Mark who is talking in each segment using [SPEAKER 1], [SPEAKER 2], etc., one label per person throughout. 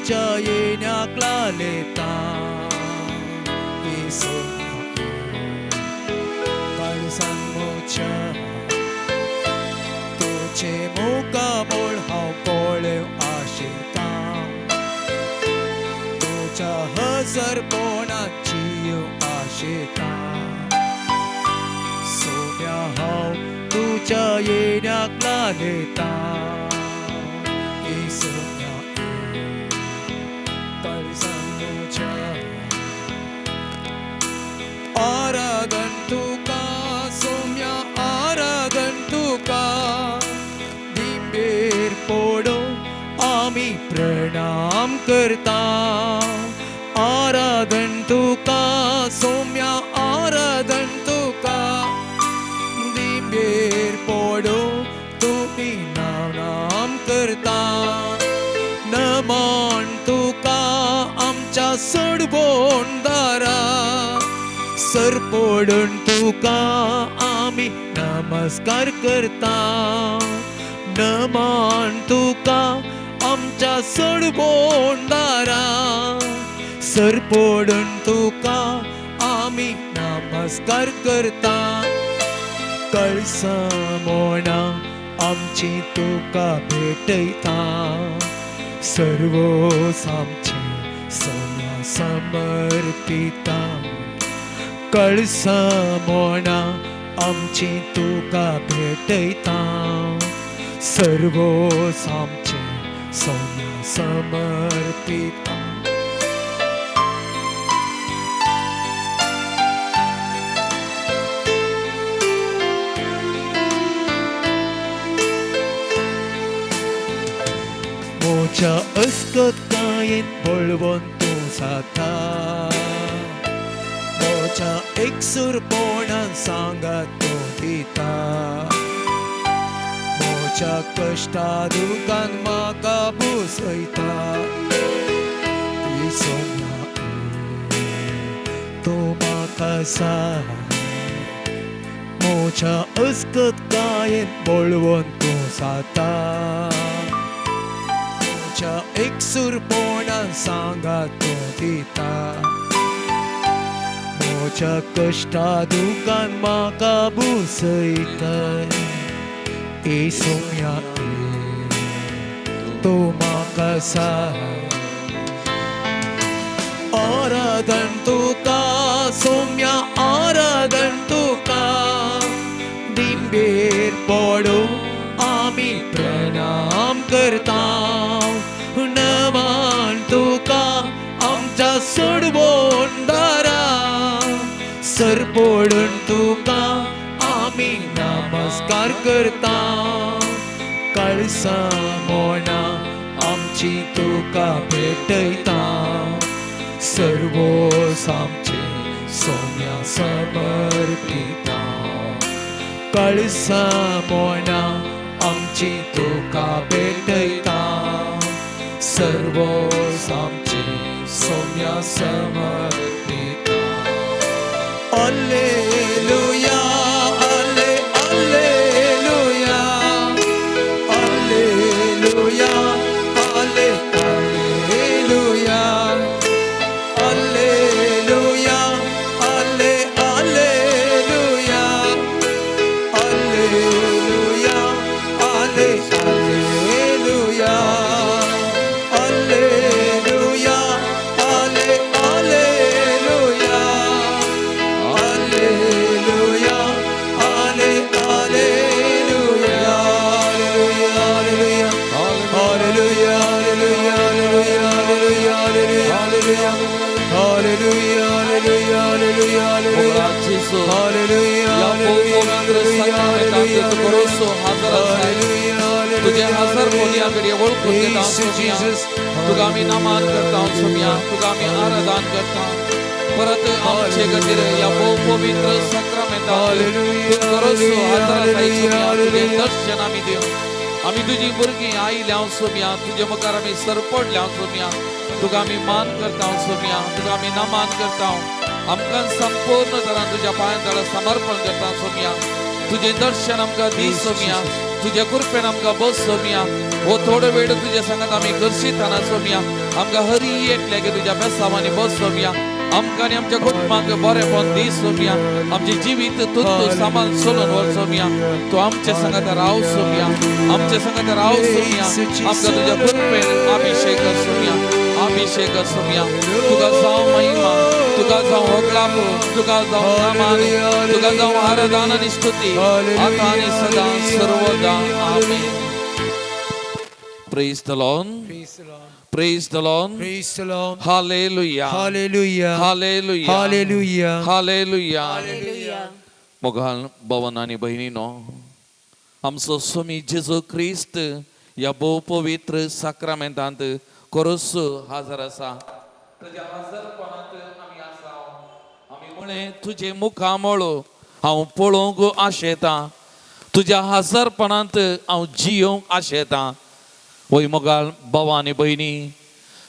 [SPEAKER 1] तुझ्या येण्याक लालेता येसो काळजान म्हज्या तुझे मुखामोल हांव पळोव आशेता तुझ्या हजरपणात जीव आशेता सोम्या हांव तुझ्या येण्याक लालेता सोम्या काळजान म्हज्या आराधन तुका सोम्या आराधन तुका दिंबेर पडून आमी प्रणाम करता आराधन तुका सोम्या आराधन तुका दिंबेर पडून तुमी नाम करता नमन तुका आमच्या सडबोण दारा सर पडून तुका आमी नमस्कार करता नमन तुका आमच्या सडबोण दारा सर पडून तुका आमी नमस्कार करता कळसमोना आमची तुका भेटयता सर्व आमचे सोम्या समर्पिता कळसमोना आमची तुका भेटयता सर्व आमचे सोम्या समर्पिता मोच्या अस्कत कायेन बळवून तूं जाता मोच्या एकसुरपणान सांगात तूं दिता मोच्या कश्टा दुखान म्हाका बुसयता सोम्या तूं म्हाका जाय मोच्या अस्कत कायेन बळवून तूं जाता एकसुरपणान सांगात तूं दिता मोच्या कश्टा दुखान म्हाका बुसयता सोम्या तूं म्हाका जाय आराधन तुका सोम्या आराधन तुका दिंबेर पडून आमी प्रणाम करता नमन तुका आमच्या सडबोण दारा सर पडून तुका आमी नमस्कार करता कळसमोना आमची तुका भेटयता सर्व आमचे सोम्या समर्पिता कळसमोना आमची तुका भेटयता सर्व आमचे Saumya समर्पिता alleluia alle alleluia alleluia alle alleluia alleluia alle alleluia alleluia alle alleluia alleluia alle alleluia alleluia alle alleluia alleluia alleluia alleluia alleluia alleluia alleluia alleluia alleluia
[SPEAKER 2] तुझे हजर बोलियाकडे ओळखून घेता तुका आम्ही नमान करता सोम्या तुका आम्ही आराधन करता परत आमचे गतीर या पवित्र संक्रमेंतान तुझे दर्शन आम्ही देव आम्ही तुझी भुरगीं आयल्या सोम्या तुझे मुखार आम्ही सरपडल्या सोम्या तुका आम्ही मान करता सोम्या तुका आम्ही नमान करता आमकां संपूर्ण तरान तुझ्या पांयां तळा समर्पण करता सोम्या तुझे दर्शन आमकां दी सोम्या तुझ्या कृपेन आमकां बस सोमिया हो थोडो वेळ तुझ्या सांगात आमी करशीताना सोमिया आमकां हरी एकल्यागे तुझ्या बेसावांनी बस सोमिया आमकां आनी आमच्या कुटुंबाक बरेपण दी सोमिया आमचे जिवीत तू सांबाळ सोलून वर सोमिया तू आमच्या संगात राव सोमिया आमच्या संगात राव सोमिया आमकां तुझ्या कृपेन अभिषेक कर सोमिया अभिषेक कर सोमिया तुका जावं महिमा तुका जावं होगळाप तुका जावं नामान तुका जावं आराधना आणि स्तुती आता आणि सदा सर्वदा आमेन. Praise the Lord.
[SPEAKER 1] Praise the Lord.
[SPEAKER 2] Praise the Lord.
[SPEAKER 1] Praise the Lord.
[SPEAKER 2] Hallelujah.
[SPEAKER 1] Hallelujah.
[SPEAKER 2] Hallelujah.
[SPEAKER 1] Hallelujah.
[SPEAKER 2] Hallelujah.
[SPEAKER 3] Hallelujah.
[SPEAKER 2] मोगाल भवन आणि बहिणीनो आमचो स्वामी जेजू ख्रिस्त या बहु पवित्र साक्रामेंतांत कोरोस हाजर आसा तुझ्या हजरपणांत आमी आसाव आमी म्हणे तुझे मुखामळ हांव पळोवंक आशेतां तुझ्या हजरपणांत हांव जियोंक आशेतां. वय मोगाल भावा आनी भयणी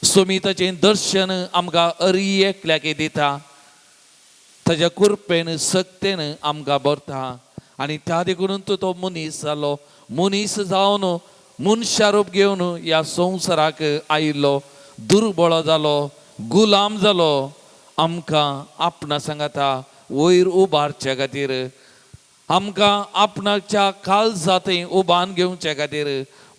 [SPEAKER 2] स्वामी ताचें दर्शन आमकां अरी एकल्याक दिता ताच्या कृपेन सक्तेन आमकां भरता आनी त्या देखून तो मनीस जालो मनीस जावन मनशा रूप घेवन ह्या संवसाराक आयिल्लो दुर्बळ जालो गुलाम जालो आमकां आपणा सांगाता वयर उबारचे खातीर आमकां आपणाच्या काळजांतय उबान घेवचे खातीर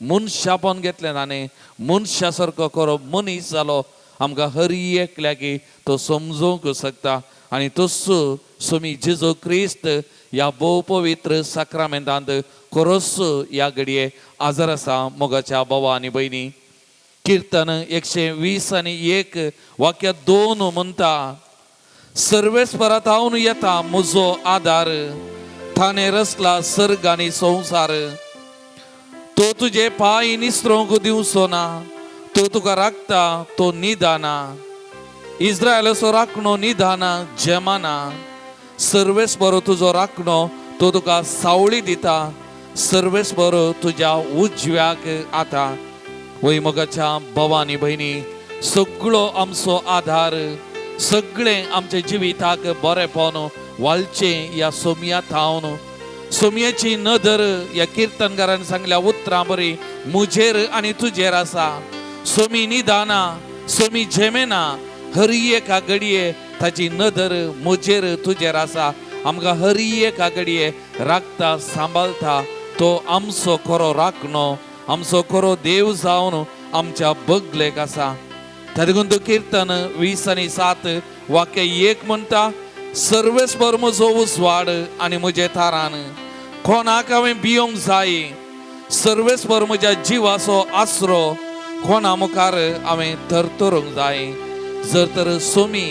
[SPEAKER 2] मनशापण घेतलें ताणें मनशा सारको करप मनीस जालो आमकां हरी एकल्याक तो समजूंक शकता आनी तसो स्वामी जेजू ख्रिस्त ह्या बहु पवित्र साक्रामेंतांत कोरोस ह्या घडये हाजर आसा मोगाच्या भावा आनी भयणी. कीर्तन 120:1 वाक्य 2 म्हणटा सर्वेस्परांत हांव येता म्हजो आदार थाने रचला सर्ग आनी संवसार तो तुझे पांय निसरोंक दिवचो ना तो तुका राखता तो निदाना इस्रायलाचो राखणो निदाना जेमाना सर्वेस बरो तुजो राखणो तो तुका सावळी दिता सर्वेस बरो तुज्या उजव्याक आता. वय मोगाच्या भावा आनी भयणी सगळो आमचो आधार सगळे आमच्या जिविताक बरेपण वालचे ह्या सोमया थावन सोमयेची नदर ह्या कीर्तनकारान सांगल्या उतरां बरी मुजेर आनी तुजेर आसा. सोमी निदाना सोमी जेमेना हरी एका घडये ताची नदर मुजेर तुजेर आसा आमकां हरी एका घडये राखता सांबाळता तो आमचो खरो राखणो आमचो खरो देव जावन आमच्या बगलेक आसा. तातूंत कीर्तन 20:7 वाक्य 1 म्हणटा सर्वेस्पर म्हजो उसवाड आनी म्हजे थारान कोणाक हांवें भियोंक जाय सर्वेस्पर म्हज्या जिवाचो आसरो कोणा मुखार हांवें तरतरूंक जाय. जर तर सोमी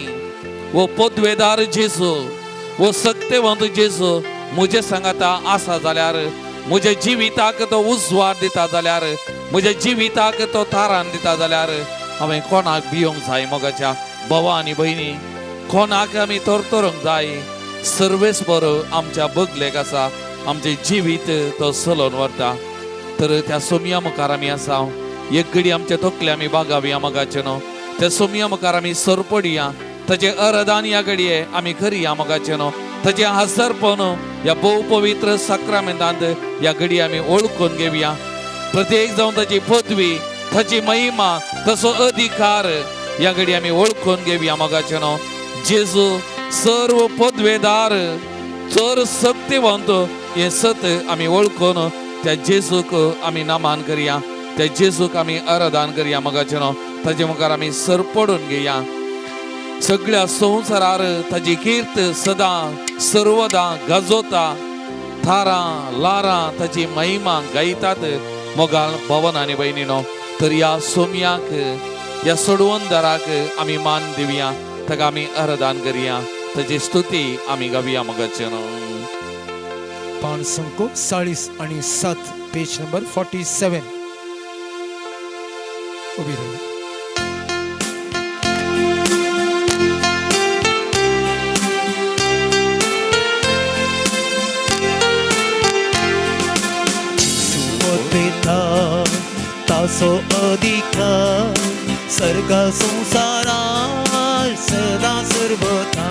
[SPEAKER 2] वो पदवेदार जेजू वो सत्यवंत जेजू म्हजे सांगाता आसा जाल्यार म्हज्या जिविताक तो उजवाड दिता जाल्यार म्हज्या जिविताक तो थारान दिता जाल्यार हांवें कोणाक भियोंक जाय. मोगाच्या भावा आनी भयणी कोणाक आमी तरतरूंक जाय सर्वेस्पर आमच्या बगलेक आसा आमचे जिवीत तो चलोवन व्हरता. तर त्या सोमया मुखार आमी आसा एक घडी आमच्या तकले आमी बागावया मोगाचे न्हू त्या सोमया मुखार आमी सरपडया ताचे अरदान ह्या घडये आमी करिया मोगाचे न्हू ताचे हजरपण ह्या बहु पवित्र साक्रामेंतांत ह्या घडये आमी ओळखून घेवया. प्रत्येक जावन ताची पदवी ताची महिमा तसो अधिकार ह्या घडी आमी ओळखून घेवया मोगाचे न्हू. जेजू सर्व पदवेदार चर सत्यवंत हे सत आमी ओळखून त्या जेजूक आमी नमान करिया त्या जेजूक आमी आराधन करिया मोगाचे न्हू. ताजे मुखार आमी सरपडून घेया सगळ्या संवसारार ताजी कीर्त सदां सर्वदा गाजोता थारां लारां ताची महिमा गायतात मोगाल भवन आनी भयणीनो. तर ह्या सोमयाक ह्या सोडवणदाराक आमी मान दिवया ताका आमी आराधन करिया ताची स्तुती आमी गावया मोगाचे न्हू.
[SPEAKER 1] पान संको 40:7 पेज नंबर 47 उभी राहा. तासो अधिकार सर्गा संसारा सदा सर्वथा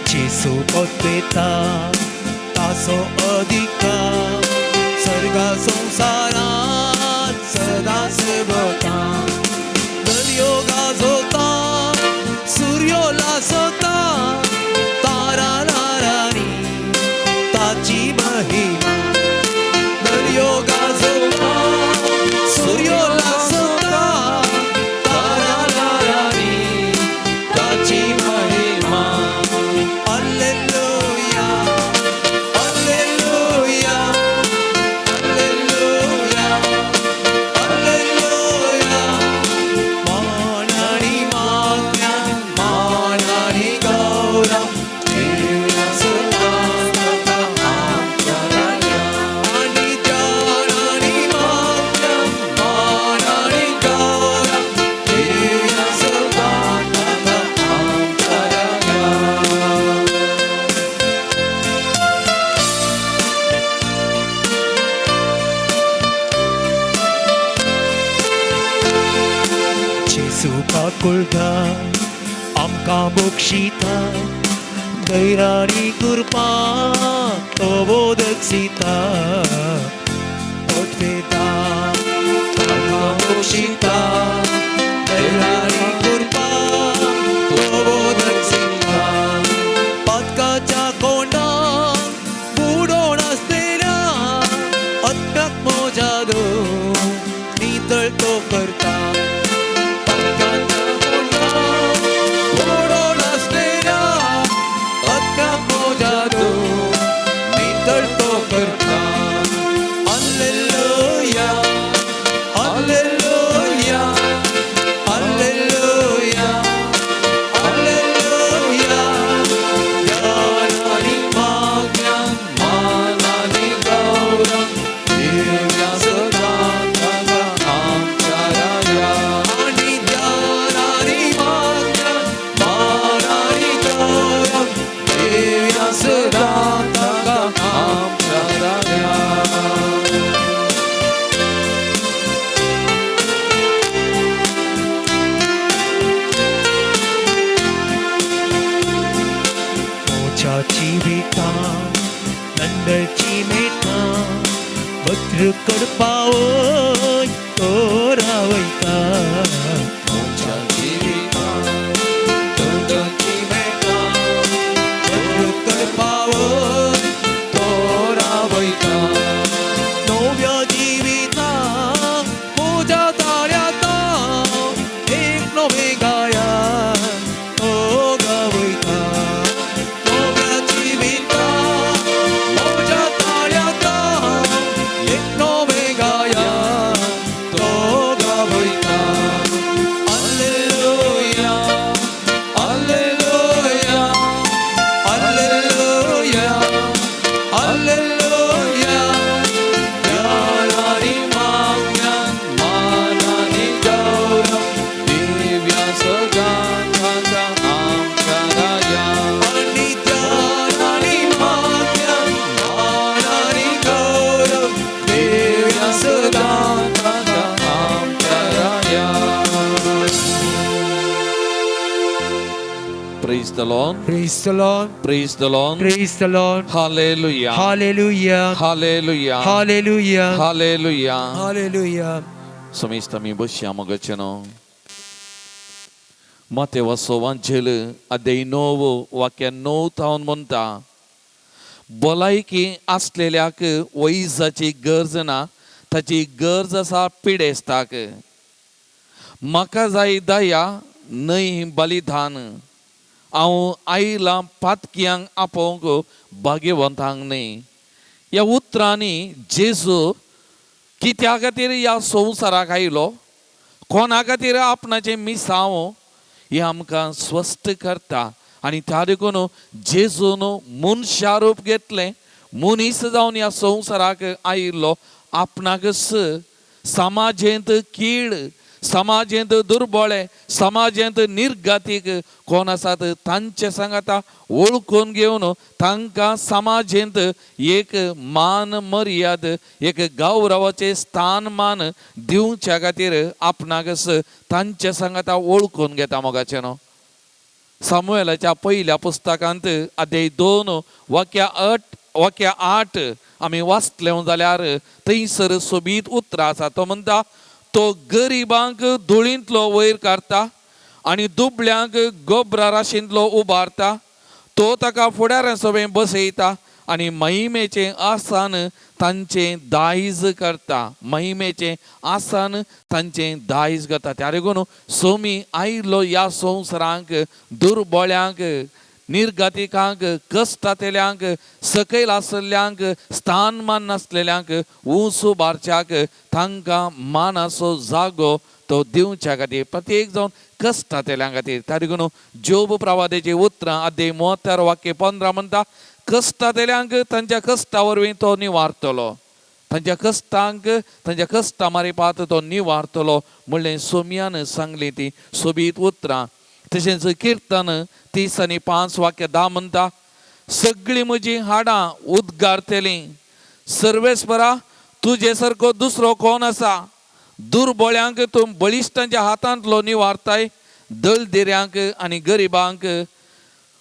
[SPEAKER 1] जेसू पत्वेता तासो अधिकार सर्ग संसारात सदा सेवता दर्यो गाजोता सूर्यो लासोता तारा नारानी ताची महिमा दर्यो गाजोता सूर्यो लासोता तारा नारानी ताची महिमा Alleluia Alleluia Alleluia Alleluia मानानी माज्ञा मानानी गौरव देवा सदाता आमच्या आणि ध्यानानी माज्ञा मानानी गौरव देवा सदाता आमच्या जेसू पाकुळटा आमकां बक्षिता दैरानी कृपा तो बोधक सीता पोटवेता आमकां बक्षिता दैरानी कृपा तो बोधक सीता पदकाच्या कोंडाक बुडोवन आसलेल्या अत्याक मोजादो नितळ तो करता Alleluia Alleluia Alleluia Alleluia ध्यानानी माज्ञा मानानी गौरव देवा सदाता आमच्या आणि ध्यानानी माज्ञा मानानी गौरव देवा सदाता आमच्या मोचाची बेटा नंदची मेटा वक्र करपावय तो रावयता मोचाची बेटा नंदची मेटा वक्र करपावय तो रावयता नव्या जिविता मोजा ताळ्याता एक नवे गायन तो गावयता नव्या जिविता मोजा ताळ्याता एक नवे गायन तो गावयता Alleluia Alleluia Alleluia Alleluia ध्यानानी माज्ञा मानानी गौरव देवा सदाता आमच्या आणि ध्यानानी माज्ञा मानानी गौरव देवा सदाता आमच्या
[SPEAKER 2] Praise the Lord.
[SPEAKER 1] Praise the Lord
[SPEAKER 2] Praise the Lord.
[SPEAKER 1] Praise the Lord
[SPEAKER 2] Hallelujah.
[SPEAKER 1] Hallelujah
[SPEAKER 2] Hallelujah.
[SPEAKER 1] Hallelujah
[SPEAKER 2] Hallelujah.
[SPEAKER 1] Hallelujah
[SPEAKER 2] Somista mi possiamo gacciano. Matteo Vangelo अध्याय 9 वाक्य 9 तावन म्हणता भलायकी असलेल्याक वैजाची गरज ना ताची गरज आसा पिडेस्ताक म्हाका जाय दया न्हय बलिदान हांव आयलां पातकियांक आपोवंक भाग्यवंतांक न्हय ह्या उतरांनी जेजू कित्या खातीर ह्या संवसाराक आयलो कोणा खातीर आपणाचें मिसांव हें आमकां स्पश्ट करता आनी त्या देखून जेजून मनशा रूप घेतलें मनीस जावन ह्या संवसाराक आयिल्लो आपणाक समाजेंत कीड समाजेंत दुर्बळे समाजेंत निर्गतीक कोण आसात तांचे सांगाता वळखून घेवन तांकां समाजेंत एक मान मर्याद एक गौरवाचें स्थानमान दिवच्या खातीर आपणाक तांचे सांगाता वळखून घेता मोगाचें न्हू सामुएलाच्या पहिल्या पुस्तकांत अध्याय 2 वाक्य 8 आमी वाचले जाल्यार थंयसर सोबीत उतर आसा. तो म्हणटा, तो गरिबांक धुळींतलो वयर काडटा आनी दुबळ्यांक गोब्रा राशींतलो उबारता. तो ताका फुडाऱ्या सभेन बसयता आनी महिमेचे आसन तांचे दायज करता. महिमेचे आसन तांचे दायज करता. त्या देखून सोमी आयिल्लो ह्या संवसारांक दुर्बळ्यांक, निर्गतिकांक, कश्टांतल्यांक, सकयल आसल्ल्यांक, स्थानमान नासलेल्यांक उंच उबारच्याक, तांकां मानाचो जागो तो दिवच्या खातीर, प्रत्येक जावन कश्टांतल्या खातीर. त्या देखून जोब प्रवादेची उतरां अध्याय 73 वाक्य 15 म्हणटा, कश्टांतल्यांक तांच्या कश्टा वरवीं तो निवारतलो. तांच्या कश्टांक, तांच्या कश्टा मारिपात तो निवारतलो म्हणलें सोमयान सांगली ती सोबीत उतरां. तशेंच किर्तन 30 आनी 5 वाक्य 10 म्हणटा, सगळीं म्हजीं हाडां उदगारतलीं. सर्वेस्परा, तुजे सारको दुसरो कोण आसा? दुर्बळ्यांक तूं बळिश्टांच्या हातांतलो निवारताय, दळदिऱ्यांक आनी गरिबांक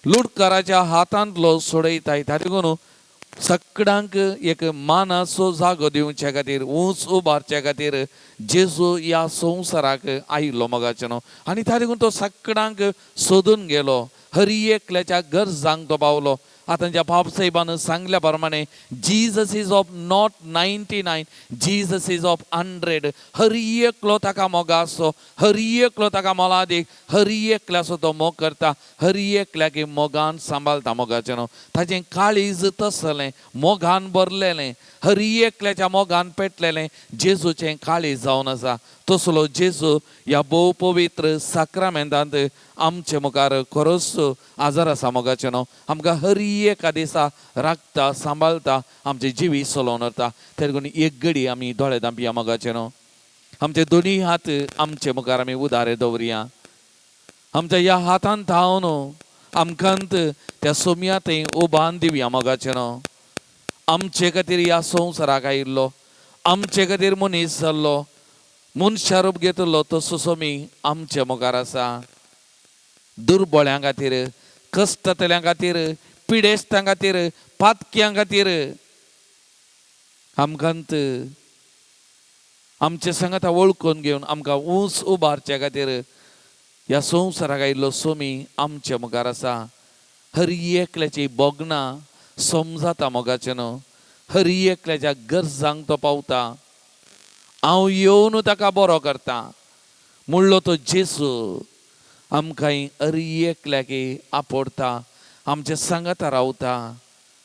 [SPEAKER 2] लुटकाराच्या हातांतलो सोडयताय. त्या देखून सगळ्यांक एक मानाचो जागो दिवच्या खातीर, उंच उबारच्या खातीर जेजू ह्या संवसाराक आयिल्लो मोगाचे न्हू. आनी त्या देखून तो सगळ्यांक सोदून गेलो, हर एकल्याच्या गरजांक तो पावलो. आतांच्या बाब साहेबान सांगल्या प्रमाणे Jesus is of not 99, Jesus is of 100. हर एकलो ताका मोगा आसो, हर एकलो ताका मोलादीक, हर एकल्याचो तो मोग करता, हर एकल्याक मोगान सांबाळटा मोगाचें न्हू. ताचें काळीज तसलें मोगान भरलेलें, हर एकल्याच्या मोगान पेटलेलें जेजूचें काळीज जावन आसा. तसलो जेजू ह्या भोव पवित्र साक्रामेंतांत आमचे मुखार खरोच आजार आसा मोगाचें न्हू. आमकां हर एका दिसा राखता, सांबाळटा, आमचे जिवी चलोवन व्हरता. त्या देखून एक घडी आमी दोळे धांपया मोगाचें न्हू. आमचे दोनी हात आमचे मुखार आमी उदारे दवरया. आमच्या ह्या हातांत थावन आमकांत त्या सोमया थंय उबान दिवया मोगाचें न्हू. आमचे खातीर ह्या संवसाराक आयिल्लो, आमचे खातीर मनीस जाल्लो, मनशा रूप घेतलो तसो सोमी आमचे मुखार आसा. दुर्बळ्यां खातीर, कश्टांतल्यां खातीर, पिडेस्तां खातीर, पातक्यां खातीर आमकांत आमचे सांगाता वळखून घेवन आमकां उंच उबारच्या खातीर ह्या संवसाराक आयिल्लो सोमी आमचे मुखार आसा. हर एकल्याची बोगणां समजाता मोगाचें न्हू. हर एकल्याच्या गरजांक तो पावता. हांव येवन ताका बरो करता म्हणलो तो जेजू आमकां हर एकल्याक आपडटा, आमच्या सांगाता रावता,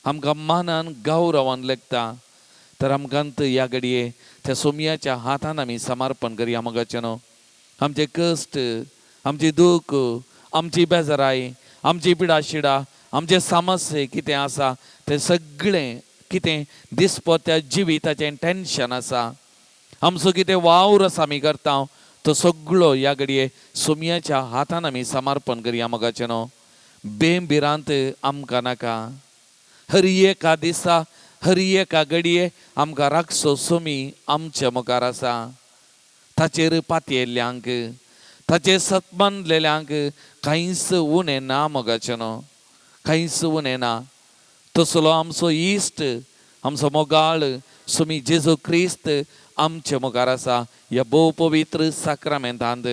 [SPEAKER 2] आमकां मानान गौरवान लेखता. तर आमकांत ह्या घडये त्या सोमयाच्या हातान आमी समर्पण करया मोगाचें न्हू. आमचे कश्ट, आमची दूख, आमची बेजाराय, आमची पिडाशिडा, आमचे समस्ये कितें आसा तें सगळें, कितें दिसपट्या जिविताचें टेन्शन आसा, आमचो कितें वावर आसा आमी करता, तो सगळो ह्या घडये सोमयाच्या हातान आमी समर्पण करया मोगाचें न्हू. बेंबिरांत आमकां नाका. हर एका दिसा, हर एका घडये आमकां राखसो सोमी आमच्या मुखार आसा. ताचेर पातयेल्ल्यांक, ताचेर सतमानलेल्यांक कांयच उणें ना मोगाचें न्हू. कांयच उणें ना. तसलो आमचो इश्ट, आमचो मोगाळ सोमी जेजू क्रिस्त आमचे मुखार आसा ह्या भोव पवित्र साक्रामेंतांत.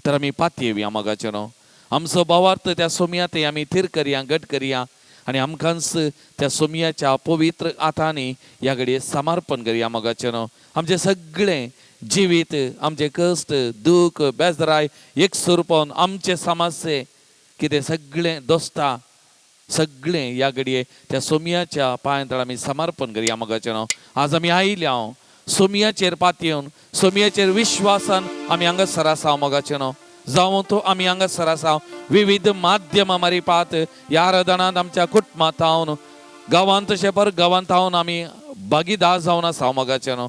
[SPEAKER 2] तर आमी पातयेवया मोगाचें न्हू. आमचो भावार्थ त्या सोमयात आमी थीर करया, घट करया आनी आमकांच त्या सोमयाच्या पवित्र हातांनी ह्या घडये समर्पण करया मोगाचें न्हू. आमचें सगळें जिवीत, आमचे कश्ट, दूख, बेजाराय एकसुरपण, आमचे समस्ये कितें सगळें दोस्ता, सगळें ह्या घडये त्या सोमयाच्या पांयां आमी समर्पण करया मोगाचें न्हू. आज आमी आयल्या सोमयाचेर पातयेवन, सोमयाचेर विश्वासान आमी हांगासर आसा मोगाचें न्हू. जावं तो आमी हांगासर आसा विविध माध्यमां मारिपात ह्या आराधनांत आमच्या कुटुंबांत हांवन, गांवांत तशें परगांवांत हांवन आमी भागीदार जावन आसा मोगाचें न्हू.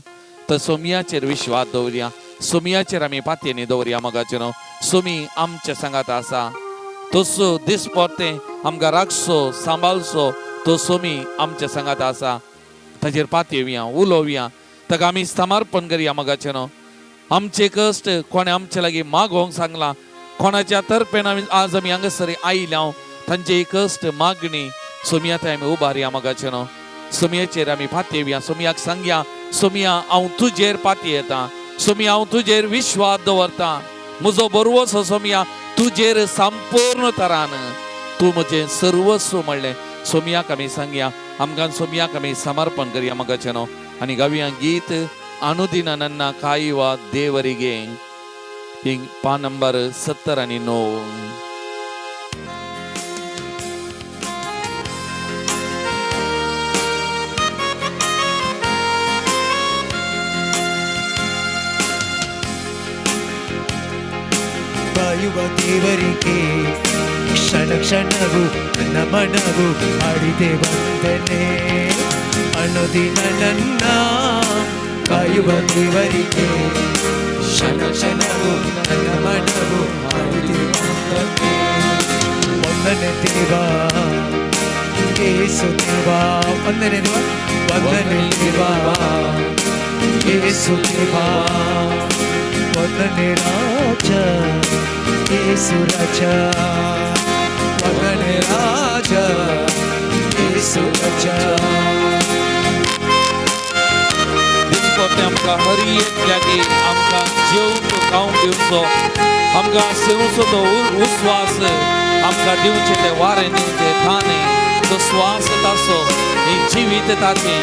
[SPEAKER 2] तर सोमयाचेर विश्वास दवरया, सोमयाचेर आमी पातयेनी दवरया मोगाचें न्हू. सोमी आमच्या सांगात आसा. तसो दिसपट्टें आमकां राखसो, सांबाळचो तो सोमी आमच्या सांगात आसा. ताचेर पातयेवया, उलोवया, ताका आमी समर्पण करया मोगाचें न्हू. आमचे कश्ट कोणे आमचे लागीं मागोवंक सांगला, कोणाच्या तर्फेन आज आमी हांगासर आयल्या तांचे कश्ट मागणी सोमयात आमी उबारया मोगाचें न्हू. सोमयेचेर आमी फाती येवया. सोमयाक सांगया, सोमया हांव तुजेर फाती येता. सोमया हांव तुजेर विश्वास दवरता. म्हजो बरवसो सोमया तुजेर संपूर्ण तरान तूं म्हजें सर्वस्व म्हणलें. सोमयाक आमी सांगया, आमकां सोमयाक आमी समर्पण करया मगाचें न्हू. आनी गावया गीत अनुदिन ನನ್ನ ಕಾಯುವ ದೇವರಿಗೆ. पा नंबर 70 आणि 9.
[SPEAKER 1] ಕಾಯುವ ದೇವರಿಗೆ ಕ್ಷಣ ಕ್ಷಣವು ನನ್ನ ಮನವು ಹಾಡಿದೆ ವಂದನೆ. ಅನುದಿನ ನನ್ನ ಕಾಯುವ ದೇವರಿಗೆ ಕ್ಷಣ ಕ್ಷಣವು ನನ್ನ ಮನವು ಹಾಡಿದೆ ವಂದನೆ. ವಂದನೆ ದೇವಾ ಯೇಸು ದೇವಾ, ವಂದನೆ ದೇವಾ, ವಂದನೆ ದೇವಾ ಯೇಸು ದೇವಾ, ವಂದನೆ ರಾಜ ಯೇಸು ರಾಜ, ವಂದನೆ ರಾಜ ಯೇಸु ರಾಜ.
[SPEAKER 2] आमकां हरी एकल्याकी आमकां जेवूंक खावंक दिवचो, आमकां सेवचो तो उस्वास आमकां दिवचें, तें वारें दिवचें, थाने तो स्वास तासो ही जिवीत ताची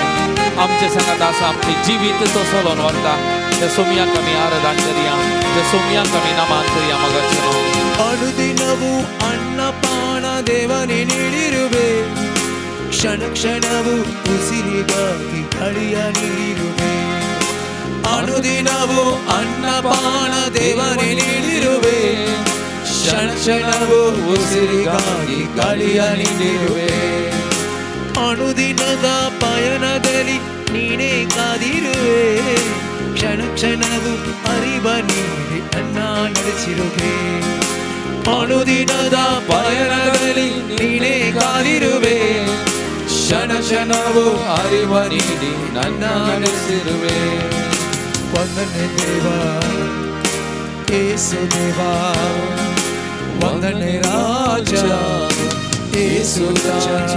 [SPEAKER 2] आमचे सांगात आसा. आमची जिवीत तो चलोवन व्हरता. ते सोमयाक आमी आराधना करया, ते सोमयाक आमी नमान करया मगाचें न्हू.
[SPEAKER 1] ಅನುದಿನವೂ ಅನ್ನಪಾನ ದೇವನೇ ನೀಡಿರುವೆ, ಕ್ಷಣ ಕ್ಷಣವು ಉಸಿರಿಗಾಗಿ ಗಳಿಯ ನೀಡಿರುವೆ. ಅನುದಿನವೂ ಅನ್ನಪಾನ ದೇವನೇ ನೀಡಿರುವೆ, ಕ್ಷಣ ಕ್ಷಣವು ಉಸಿರಿಗಾಗಿ ಗಳಿಯ ನೀಡಿರುವೆ. ಅನುದಿನದ ಪಯಣದಲ್ಲಿ ನೀನೇ ಕಾದಿರುವೆ, ಕ್ಷಣ ಕ್ಷಣವು ಅರಿವ ನೀಡಿ ನನ್ನ ನಡೆಸಿರುವೆ. ಅನುದಿನದ ಪಯಣದಲ್ಲಿ ನೀನೇ ಕಾದಿರುವೆ, ಕ್ಷಣ ಕ್ಷಣವು ಅರಿವ ನೀಡಿ ನನ್ನ ನಡೆಸಿರುವೆ. ವಂದನೆ ದೇವಾ ಯೇಸು ದೇವಾ, ವಂದನೆ ರಾಜ ಯೇಸು ರಾಜ.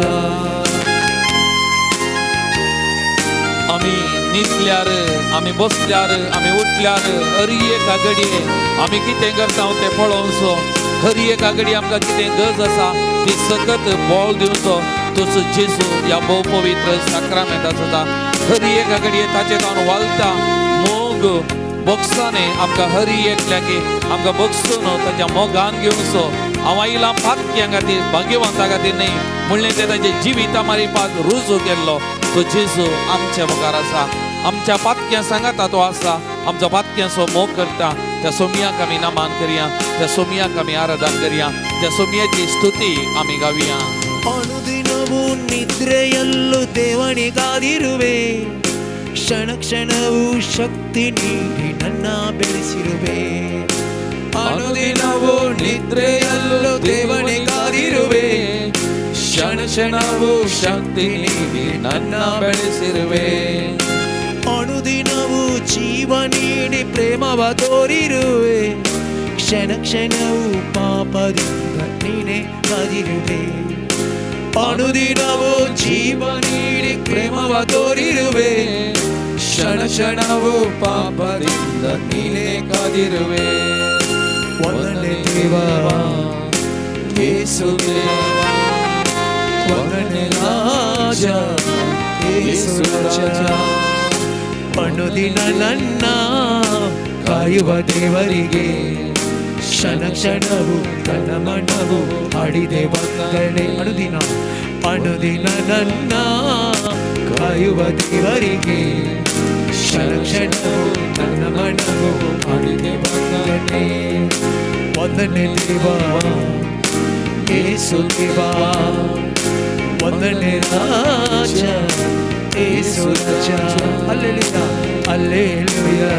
[SPEAKER 2] आमी न्हिदल्यार, आमी बसल्यार, आमी उठल्यार हरी एका घडये आमी कितें करता तें पळोवचो. हरी एका घडये आमकां कितें गरज आसा ती सकत बोल दिवचो. तोच जेजू ह्या भोव पवित्र साक्रामेंताचो ता हरी एका घडये ताचे जावन वालता. मोग बोक्साने आमकां हरी एकल्याकी आमकां बगसून ताच्या मोगान घेवचो. हांव आयला पातक्यां खातीर, भाग्यवंता खातीर न्ही, म्हणलें तें ताचे जिविता मारिपाक रुजू केल्लो तो जेजू आमच्या मुखार आसा. आमच्या पातक्यां सांगाता तो आसा, आमच्या पातक्यांचो मोग करता. त्या सोमयाक आमी नमान करया, त्या सोमयाक आमी आराधना करया, त्या सोमयाची स्तुती आमी गावया.
[SPEAKER 1] ಅನುದಿನವೂ ನಿದ್ರೆಯಲ್ಲೂ ದೇವನೇ ಕಾದಿರುವೆ, ಕ್ಷಣ ಕ್ಷಣವೂ ಶಕ್ತಿ ನೀಡಿ ನನ್ನ ಬೆಳೆಸಿರುವೆ. ಅನುದಿನವೂ ನಿದ್ರೆಯಲ್ಲೂ ದೇವನೇ ಕಾದಿರುವೆ, ಕ್ಷಣ ಕ್ಷಣವೂ ಶಕ್ತಿ ನೀಡಿ ನನ್ನ ಬೆಳೆಸಿರುವೆ. ಅನುದಿನವೂ ಜೀವ ನೀಡಿ ಪ್ರೇಮವ ತೋರಿರುವೆ, ಕ್ಷಣ ಕ್ಷಣವೂ ಪಾಪದಿಂದ ನೀನೇ ಕಾದಿರುವೆ. ಅನುದಿನವೂ ಜೀವ ನೀಡಿ ಪ್ರೇಮವ ತೋರಿರುವೆ, ಕ್ಷಣ ಕ್ಷಣವೂ ಪಾಪದಿಂದ ನೀನೇ ಕಾದಿರುವೆ. ವಂದನೆ ದೇವಾ ಯೇಸು ದೇವಾ, ವಂದನೆ ರಾಜ ಯೇಸು ರಾಜ. ಅನುದಿನ ನನ್ನ ಕಾಯುವ ದೇವರಿಗೆ ಕ್ಷಣ ಕ್ಷಣವು ನನ್ನ ಮನವು ಹಾಡಿದೆ ವಂದನೆ. ಅನುದಿನ ಅನುದಿನ ನನ್ನ ಕಾಯುವ ದೇವರಿಗೆ ಕ್ಷಣ ಕ್ಷಣವು ನನ್ನ ಮನವು ಹಾಡಿದೆ ವಂದನೆ. ವಂದನೆ ದೇವಾ ಯೇಸು ದೇವಾ, ವಂದನೆ ರಾಜ ಯೇಸು ರಾಜ. Hallelujah hallelujah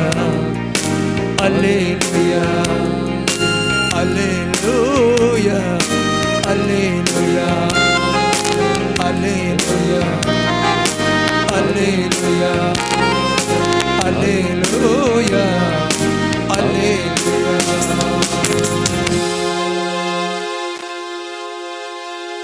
[SPEAKER 1] hallelujah hallelujah hallelujah hallelujah hallelujah hallelujah hallelujah.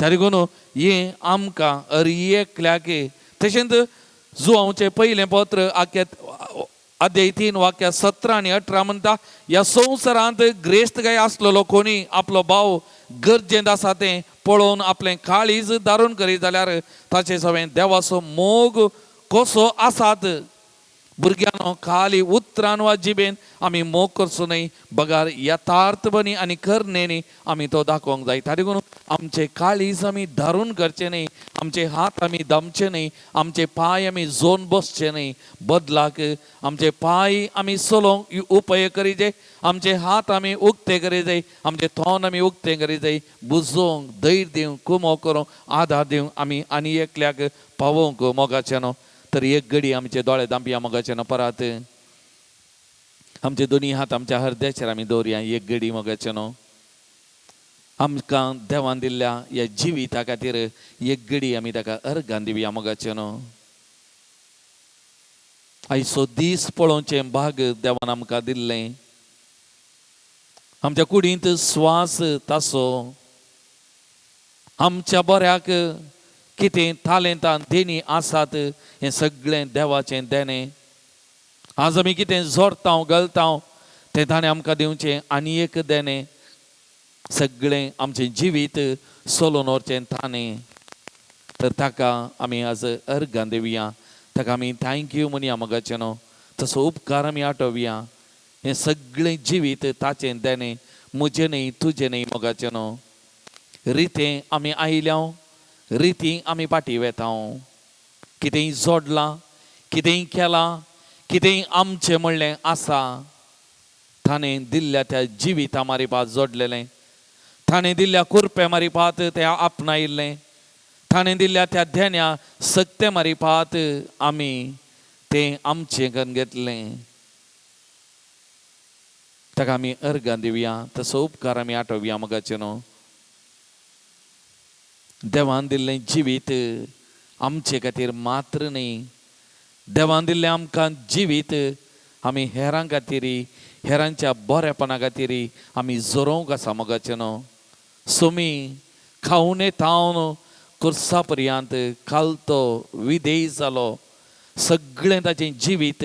[SPEAKER 2] देखून हे आमकां एकल्याके तशेंच जुआंवचें पयलें पत्र अध्याय 3 वाक्य 17 आनी 18 म्हणटा, ह्या संवसारांत ग्रेस्तकाय आसलेलो कोणी आपलो भाव गरजेंत आसा तें पळोवन आपलें काळीज दारून करीत जाल्यार ताचे सगळें देवाचो मोग कसो आसात. भुरग्यांनो, खाली उतरान वा जिबेन आमी मोग करचो न्हय, बगार यथार्थपणी आनी करणेनी आमी तो दाखोवंक जाय. देखून आमचे काळीज आमी धारून करचे न्हय, आमचे हात आमी दामचे न्हय, आमचे पांय आमी जोन बसचे न्हय, बदलाक आमचे पांय आमी चलोवंक उपेग करीत जाय, आमचे हात आमी उक्ते करीत जाय, आमचे तोंड आमी उक्ते करीत जाय, बुजोवंक, धैर्य दिवंक, कुमो करूंक, आधार दिवंक आमी आनी एकल्याक पावोवंक मोगाचें न्हू. तर एक घडी आमचे दोळे दांपया मोगाचे न्हू. परत आमचे दोनी हात आमच्या हृदयाचेर आमी दवरया एक घडी मोगाचे न्हू. आमकां देवान दिल्ल्या ह्या जिविता खातीर एक घडी आमी ताका अर्गां दिवया मोगाचे न्हू. आयचो दीस पळोवचें भाग देवान आमकां दिल्लें. आमच्या कुडींत स्वास तासो, आमच्या बऱ्याक कितें तालेंतां देणी आसात हें सगळें देवाचें देणें. आज आमी कितें जोडटां घालतां तें ताणें आमकां दिवचें आनी एक देणें. सगळें आमचें जिवीत सोलून व्हरचें ताणें. तर ताका आमी आज अर्गां दिवया, ताका आमी थँक्यू म्हणया मोगाचें न्हू. तसो उपकार आमी आठोवया. हें सगळें जिवीत ताचें देणें, म्हजें न्हय, तुजें न्हय मोगाचें न्हू. रितें आमी आयल्या, रितीं आमी फाटीं वेता. कितेंय जोडलां, कितेंय केलां, कितेंय आमचें म्हणलें आसा, ताणें दिल्ल्या त्या जिविता मारिपाक जोडलेलें, ताणें दिल्ल्या कुरप्या मारिपाक तें आपणायिल्लें, ताणें दिल्ल्या त्या धेन्या सक्ते मारिपाक आमी तें आमचें करून घेतलें. ताका आमी अर्गां दिवया. तसो उपकार आमी आठोवया मोगाचें न्हू. देवान दिल्लें जिवीत आमचे खातीर मात्र न्ही, देवान दिल्लें आमकां जिवीत आमी हेरां खातीर, हेरांच्या बरेपणा खातीर आमी जोरोवंक आसा मोगाचें न्हू. सुमी खावन येतावन कुर्सा पर्यंत कालतो विधेय जालो, सगळें ताचें जिवीत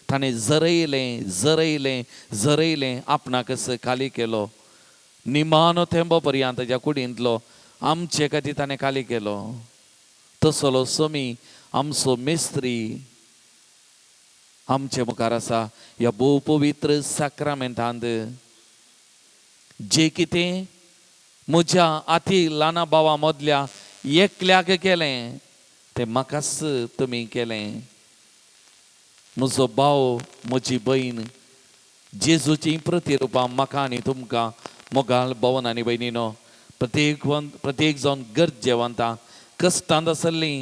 [SPEAKER 2] ताणें जरयलें जरयलें जरयलें, आपणाकच खाली केलो. निमानो थेंबो पर्यंत ताच्या कुडींतलो आमचे खातीर ताणें खाली केलो. तसलो सोमी आमचो मेस्त्री आमचे मुखार आसा ह्या भोव पवित्र साक्रामेंतांत. जे कितें म्हज्या आती ल्हाना भावा मदल्या एकल्याक केलें तें म्हाकाच तुमी केलें. म्हजो भाव, म्हजी भयण, जेजूची प्रतिरुपां म्हाका आनी तुमकां मोगाल भवन आनी भयणीनो, प्रत्येक जावन गरजेवंतां कश्टांत आसलीं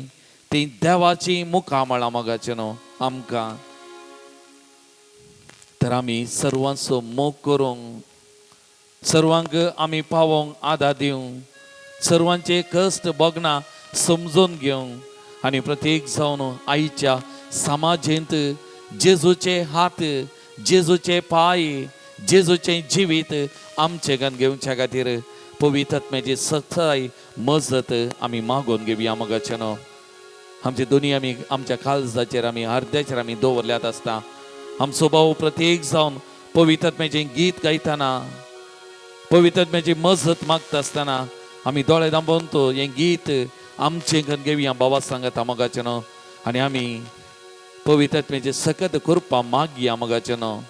[SPEAKER 2] ती देवाची मुखां म्हळां मोगाचें न्हू आमकां. तर आमी सर्वांचो मोग करूंक, सर्वांक आमी पावोवंक आदार दिवंक, सर्वांचे कश्ट भोगना समजून घेवंक आनी प्रत्येक जावन आयच्या समाजेंत जेजूचे हात, जेजूचे पांय, जेजूचें जिवीत आमचे घान घेवच्या खातीर पवित्र आत्म्याची सचाई मजत आमी मागून घेवया मोगाचें न्हू. आमचे दोनी आमी आमच्या काळजाचेर आमी हृदयाचेर आमी दवरल्यात आसता. आमचो भाव प्रत्येक जावन पवित्र आत्म्याचें गीत गायतना, पवित्र आत्म्याची मजत मागता आसतना आमी दोळे दांबोवन तो हें गीत आमचें घान घेवया बाबा सांगता मोगाचें न्हू. आनी आमी पवित्र आत्म्याचे सकत कृपा मागया मोगाचें न्हू.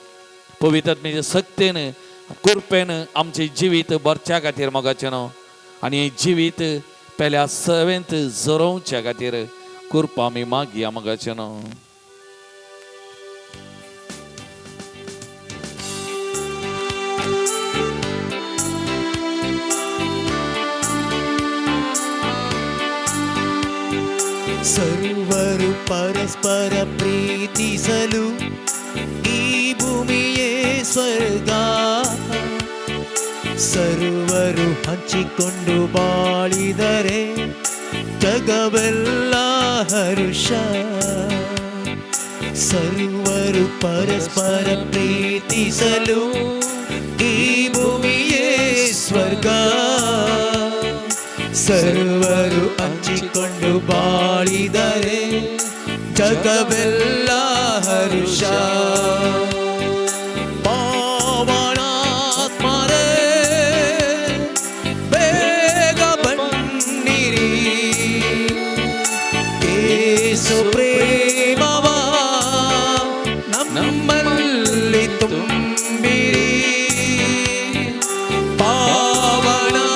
[SPEAKER 2] पवित्र आत्म्याचे सक्तेन कृपेन आमचे जिवीत भरच्या खातीर मोगाचें न्हू. आनी हें जिवीत पेल्या सवेंत जरोवच्या खातीर कृपा आमी मागया मोगाचें न्हू.
[SPEAKER 1] ಸರ್ವರು ಪರಸ್ಪರ ಪ್ರೀತಿಸಲು ಈ ಭೂಮಿಯೇ ಸ್ವರ್ಗ. ಸರ್ವರು ಹಂಚಿಕೊಂಡು ಬಾಳಿದರೆ ಜಗವೆಲ್ಲ ಹರುಷ. ಸರ್ವರು ಪರಸ್ಪರ ಪ್ರೀತಿಸಲು ಈ ಭೂಮಿಯೇ ಸ್ವರ್ಗ. ಸರ್ವರು ಹಂಚಿಕೊಂಡು ಬಾಳಿದರೆ ಜಗವೆಲ್ಲ ಹರುಷ. ಪಾವನಾತ್ಮರೇ ಬೇಗ ಬನ್ನಿರಿ, ಯೇಸು ಪ್ರೇಮವ ನಮ್ಮಲ್ಲಿ ತುಂಬಿರಿ. ಪಾವನಾತ್ಮರೇ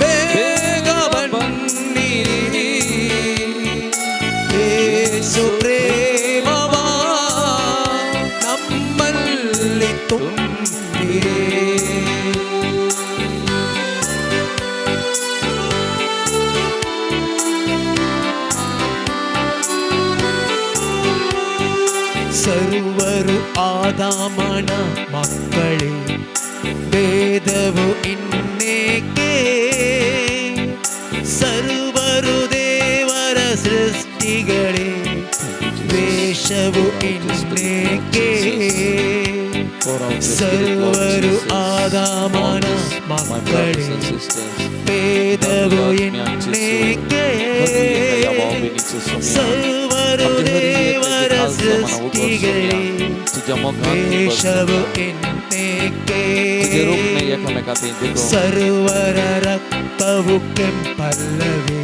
[SPEAKER 1] ಬೇಗ ಬನ್ನಿರಿ, ಯೇಸು ಪ್ರೇಮವ ನಮ್ಮಲ್ಲಿ ತುಂಬಿರಿ. ಸರ್ವರು ಆದಾಮನ ಮಕ್ಕಳೇ, ಭೇದವು ಇನ್ನೇಕೆ? ಸರ್ವರು ದೇವರ ಸೃಷ್ಟಿಗಳೇ, ದ್ವೇಷವು ಇನ್ನೇಕೆ? ಸರ್ವರು ಆದಾಮನ ಮಕ್ಕಳೇ, ಭೇದವು ಇನ್ನೇಕೆ? ಸರ್ವರು ದೇವರ ಸೃಷ್ಟಿಗಳೇ, ದ್ವೇಷವು ಇನ್ನೇಕೆ? ಸರ್ವರ ರಕ್ತವು ಕೆಂಪಲ್ಲವೇ,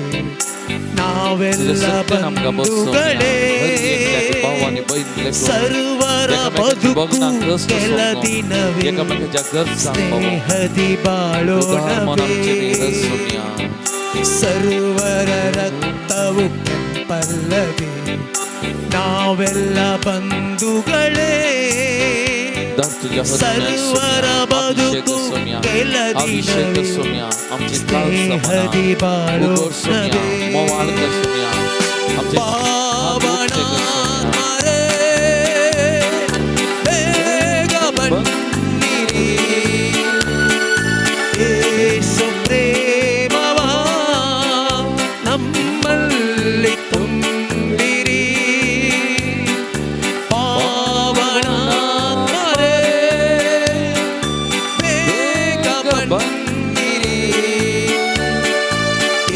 [SPEAKER 1] ನಾವೆಲ್ಲ ಬಂಧುಗಳೇ. ಸರ್ವರ ಬದುಕು ಕೆಲ ದಿನವೇ, ಸ್ನೇಹದಿ ಬಾಳೋಣವೇ. ಸರ್ವರ ರಕ್ತವು ಕೆಂಪಲ್ಲವೇ, ನಾವೆಲ್ಲ ಬಂಧುಗಳೇ. ಸರ್ವರ ಬದುಕು ಕೆಲ ದಿನವೇ, ಸ್ನೇಹದಿ ಬಾಳೋಣವೇ. ಪಾವನಾತ್ಮರೇ ಬೇಗ ಬನ್ನಿರಿ, ಯೇಸು ಪ್ರೇಮವ ನಮ್ಮಲ್ಲಿ ತುಂಬಿರಿ. ಪಾವನಾತ್ಮರೇ ಬೇಗ ಬನ್ನಿರಿ,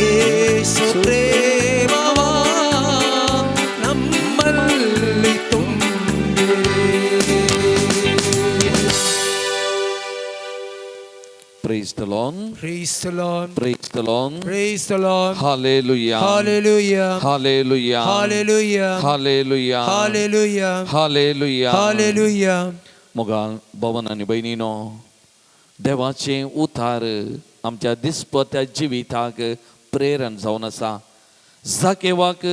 [SPEAKER 1] ಯೇಸು ಪ್ರೇಮವ ನಮ್ಮಲ್ಲಿ ತುಂಬಿರಿ.
[SPEAKER 2] Praise the Lord.
[SPEAKER 1] Praise the Lord.
[SPEAKER 2] Praise the Lord.
[SPEAKER 1] Praise the Lord.
[SPEAKER 2] Hallelujah.
[SPEAKER 1] Hallelujah.
[SPEAKER 2] Hallelujah.
[SPEAKER 1] Hallelujah.
[SPEAKER 2] Hallelujah.
[SPEAKER 1] Hallelujah.
[SPEAKER 2] Hallelujah.
[SPEAKER 1] Hallelujah.
[SPEAKER 2] मोगाल भवन आणि बहिणीनो, देवाचे उतार आमच्या दिसपत्या जिविताक प्रेरण जावन आसा. जाकेवाक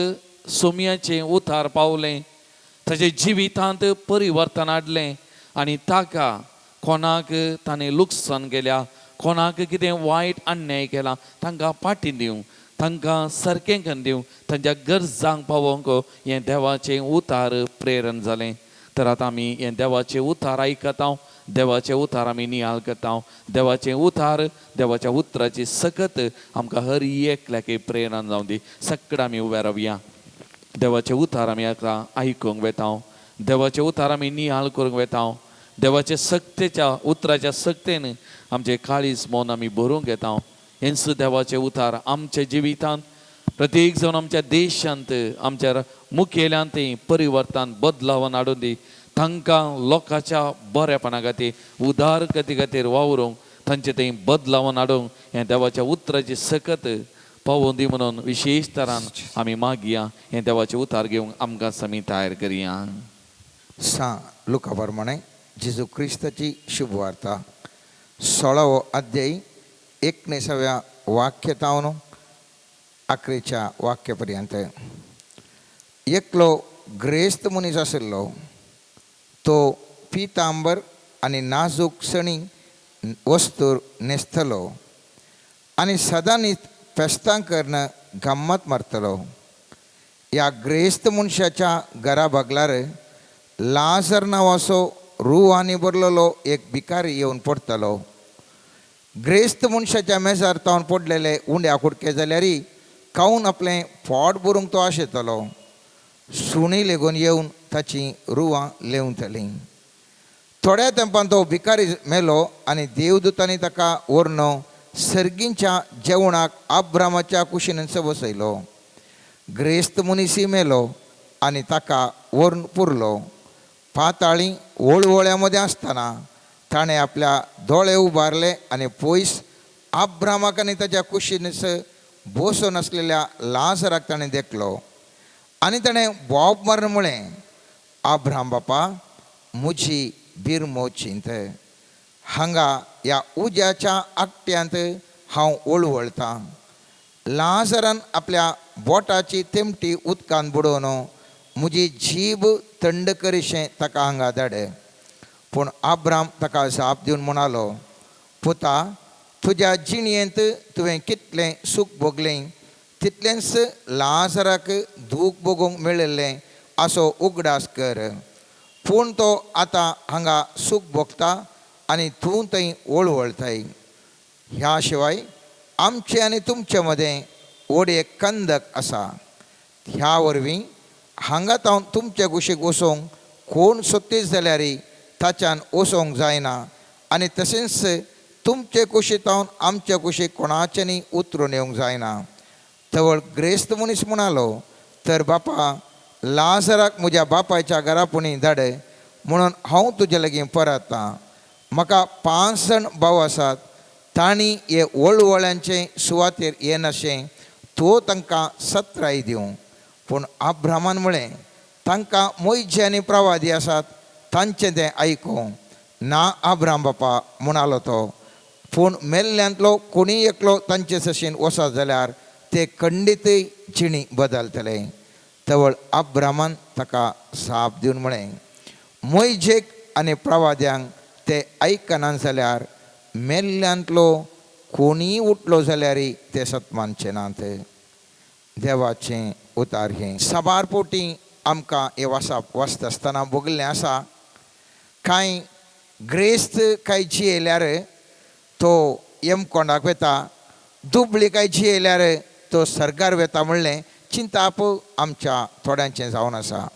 [SPEAKER 2] सोमयाचे उतार पावले, ताचे जिवितांत परिवर्तन हाडलें आनी ताका कोणाक ताणें लुकसाण केल्या, कोणाक कितें वायट अन्याय केला तांकां फाटीं दिवं, तांकां सारकें करून दिवं, तांच्या गरजांक पावोवंक हें देवाचें उतार प्रेरण जालें. तर आतां आमी हें देवाचें उतार आयकता, देवाचें उतार आमी नियाळ करता. देवाचें उतार, देवाच्या उतराची सकत आमकां हर एकल्याक प्रेरण जावं दी. सगळें आमी उबे रावया. देवाचें उतार आमी आतां आयकूंक वेता, देवाचें उतार आमी नियाळ करूंक वेता. देवाच्या सक्तेच्या उतराच्या सक्तेन आमचे काळीज मन आमी भरूंक येता. हेंच देवाचें उतार आमच्या जिवितांत, प्रत्येक जावन आमच्या देशांत, आमच्या मुखेल्यांत परिवर्तन बदलावन हाडून दी. तांकां लोकांच्या बरेपणा खातीर, उदारगती खातीर वावरूंक, तांचे थंय बदलावन हाडूंक हें देवाच्या उतराची सकत पावोवन दी म्हणून विशेश तरान आमी मागया. हें देवाचें उतार घेवंक आमकां आमी तयार करया.
[SPEAKER 3] लुका प्रमाणे जेजू क्रिस्ताची शुभवार्ता 16वा अध्याय 19व्या वाक्यातावन अकरेच्या वाक्यापर्यंत. एकलो ग्रेस्त मनीस आशिल्लो, तो पितांबर आनी नाजूक सणी वस्तूर न्हेसतलो आनी सदांच फेस्तां करून गम्मत मारतलो. ह्या ग्रेस्त मनशाच्या घरा भागल्यार लाजर नांवाचो रुवानी भरलेलो एक भिकारी येवन पडटलो. ग्रेस्त मनशाच्या मेजार तावन पडलेले उंड्या कुडके जाल्यार खावन आपलें पोट भरूंक तो आशेतलो. सुणी लेगून येवन ताची रुवां लेवतलीं. थोड्या तेंपान तो भिकारी मेलो आनी देवदूतांनी ताका व्हरून सर्गींच्या जेवणाक आब्रामाच्या कुशीन बसयलो. ग्रेस्त मुनिसी मेलो आनी ताका व्हरून पुरलो. पाताळी वळवळ्यामध्ये असताना ताणें आपल्या दोळे उबारले आनी पयस आब्रामाक आनी ताच्या कुशीनस बसून असलेल्या लाजराक ताणें देखलो. आनी ताणें बोब मारून म्हळें, आब्राम बापा, म्हजी बिरमो चिंत. हांगा ह्या उज्याच्या आकट्यांत हांव वळवळटां. लाजरान आपल्या बोटाची तेमटी उदकान बुडोवन म्हजी जीब थंड करीशें ताका हांगा धाड. पूण आब्राम ताका जाप दिवन म्हणालो, पुता, तुज्या जिणयेंत तुवें कितलें सूख भोगलें तितलेंच लाजराक दूख भोगूंक मेळिल्लें असो उगडास कर. पूण तो आतां हांगा सूख भोगता आनी तूं थंय वळवळताय. ह्या शिवाय आमचे आनी तुमचे मदें व्हडी एक कंदक आसा. ह्या वरवीं हांगा तावन तुमचे कुशीक वचोंक कोण सोदतीत जाल्यार ताच्यान वचोंक जायना, आनी तशेंच तुमचे कुशीक तावन आमचे कुशीक कोणाच्यानी उतरून येवंक जायना. तवळ ग्रेस्त मनीस म्हणालो, तर बापा, लाजराक म्हज्या बापायच्या घरापुणी धाड, म्हणून हांव तुजे लागीं परतां. म्हाका 5 जाण भाव आसात. तांणी हे वळवळ्यांचे सुवातेर येनाशें तूं तांकां 17 दिवं. पूण आब्रामान म्हळें, तांकां मोयजे आनी प्रवादी आसात, तांचें तें आयको. ना आब्राम बापा, म्हणालो तो. पूण मेल्ल्यांतलो कोणी एकलो तांचे सशीन वचत जाल्यार ते खंडीतय जिणी बदलतले. तवळ आब्रामान ताका जाप दिवन म्हळें, मोयजेक आनी प्रवाद्यांक ते आयकनात जाल्यार मेल्ल्यांतलो कोणीय उठलो जाल्यारय ते सतमानचे नात. देवाचें उतार हें. साबार पोटी आमकां हे वाचता आसतना भोगलें आसा. कांय ग्रेस्त कांय जियेल्यार तो येमकोंडाक वेता, दुबळी कांय जियेल्यार तो सर्गार वेता म्हणलें चिंताप आमच्या थोड्यांचें जावन आसा.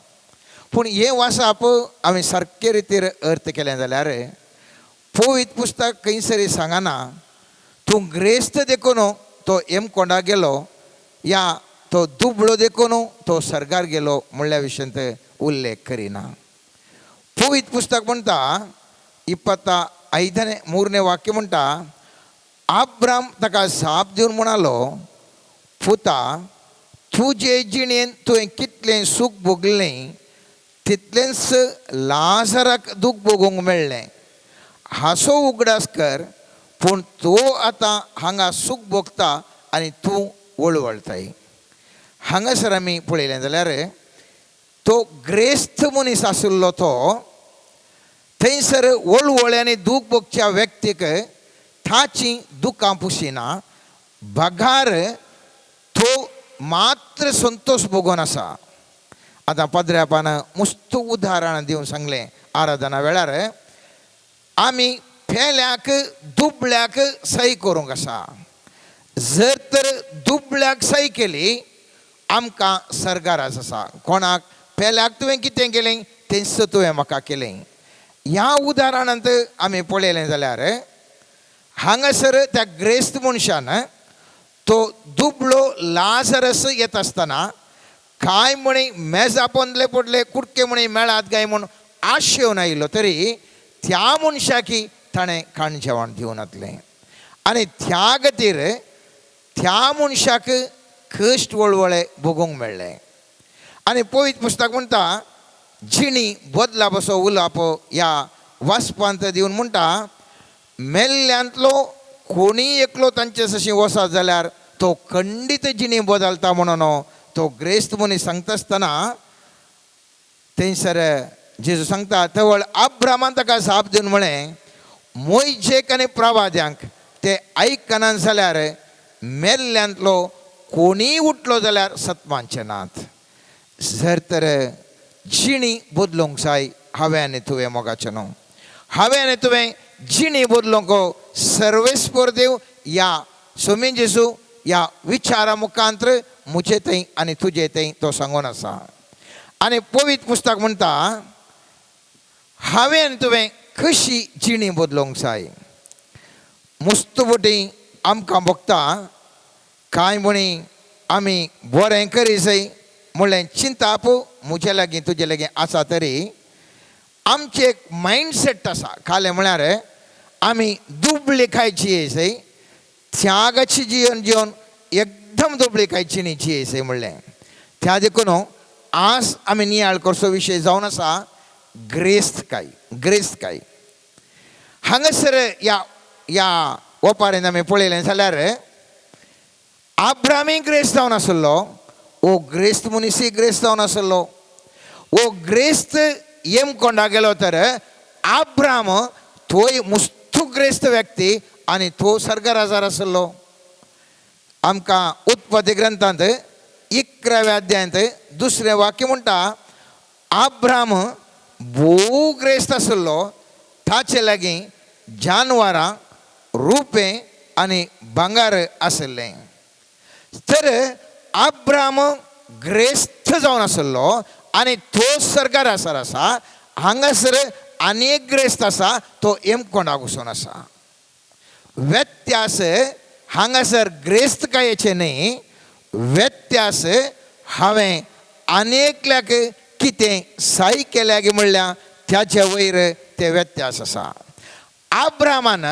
[SPEAKER 3] पूण हें वाचप आमी सारके रितीर अर्थ केलें जाल्यार पवित्र पुस्तक खंयसरी सांगना तूं ग्रेस्त देखून तो येमकोंडाक गेलो या तो दुबळो देखून तो सर्गार गेलो म्हणल्या विशयांत उल्लेख करिना. पवित्र पुस्तक म्हणटा 25 वाक्य म्हणटा, आब्राम ताका जाप दिवन म्हणालो, पुता, तुजे जिणेंत तुवें कितलें सूख भोगलें तितलेंच लाजराक दूख भोगूंक मेळ्ळें. हाचो उगडास कर. पूण तूं आतां हांगा सूख भोगता आनी तूं वळवळताय. हांगासर आमी पळयलें जाल्यार तो ग्रेस्त मनीस आशिल्लो तो थंयसर वळवळ्यांनी दूख भोगच्या व्यक्तीक ताची दुखां पुशिना. बगार तो मात्र संतोष भोगून आसा. आतां पद्र्यापान मस्त उदाहरण दिवन सांगलें आराधना वेळार, आमी फेल्याक दुबळ्याक सही करूंक आसा. जर तर दुबळ्याक सही केली आमकां सर्गारास आसा. कोणाक? फेल्याक तुवें कितें केलें तेंच तुवें म्हाका केलें. ह्या उदाहरणांत आमी पळयलें जाल्यार हांगासर त्या ग्रेस्त मनशान तो दुबळो लाजरस येत आसतना कांय म्हणी मेजा पोंदले पडले, कुडके म्हणी मेळात गाय म्हूण आश येवन आयिल्लो तरी त्या मनशाकी ताणें खाण जेवण दिवन वतलें. आनी त्या खातीर त्या मनशाक कश्ट वळवळे भोगूंक मेळ्ळे. आनी पवित्र पुस्तक म्हणटा, जिणी बदला बसो उलोवप ह्या वाचपांत दिवन म्हणटा, मेल्ल्यांतलो कोणी एकलो तांचे सशी वचत जाल्यार तो खंडीत जिणी बदलता म्हणून तो ग्रेस्त मनीस सांगता आसतना थंयसर जेजू सांगता, तवळ आब्रामान ताका जाप दिवन म्हळें, मोयजेक आनी प्रवाद्यांक ते आयकनात जाल्यार मेल्ल्यांतलो कोणीय उठलो जाल्यार सतमानचे नात. जर तर जिणी बदलूंक जाय हांवें आनी तुवें मोगाचें न्हू. हांवें आनी तुवें जिणी बदलूंक सर्वेस्पर देव ह्या सोमी जेजू ह्या विचारा मुखांतर म्हजे थंय आनी तुजे थंय तो सांगून आसा. आनी पवित्र पुस्तक म्हणटा, हांवें आनी तुवें कशी जिणी बदलूंक जाय. मस्त बोटी आमकां बघता कांय म्हणी आमी बरें करीसय म्हणलें चिंता आपूं म्हजे लागीं तुजे लागीं आसा तरी आमचें एक मायंडसेट आसा खालें म्हळ्यार आमी दुबळी खायची येसय त्यागाची जीवन जीवन एकदम दुबळी खायची न्ही जियेसय म्हणलें त्या देखून आज आमी नियाळ करचो विशय जावन आसा ग्रेस्तकाय हांगासर या ओपारेन आमी पळयलें जाल्यार आब्रामीय ग्रेस्त जावन आसलो वो ग्रेस्त मनीसय ग्रेस्त जावन आसलो वो ग्रेस्त येमकोंडा गेलो तर आब्राम तोय मुस्तू ग्रेस्त व्यक्ती आनी तो सर्गराजार आसलो आमकां उत्पत्ती ग्रंथांत 11व्या अध्यायांत दुसरें वाक्य म्हणटा आब्राम भोव ग्रेस्त आसलो ताचे लागीं जानवरां रुपें आनी भांगार आसलें तर आब्राम ग्रेस्त जावन आसलो आनी तो सर्गराजार आसा हांगासर आनी एक ग्रेस्त आसा तो येमकोंडाक वचून आसा व्यत्यास हांगासर ग्रेस्तकायेचे न्ही व्यत्यास हांवें आनेकल्याक कितें साय केल्या गे म्हणल्यार त्याचे वयर ते व्यत्यास आसा आब्रामान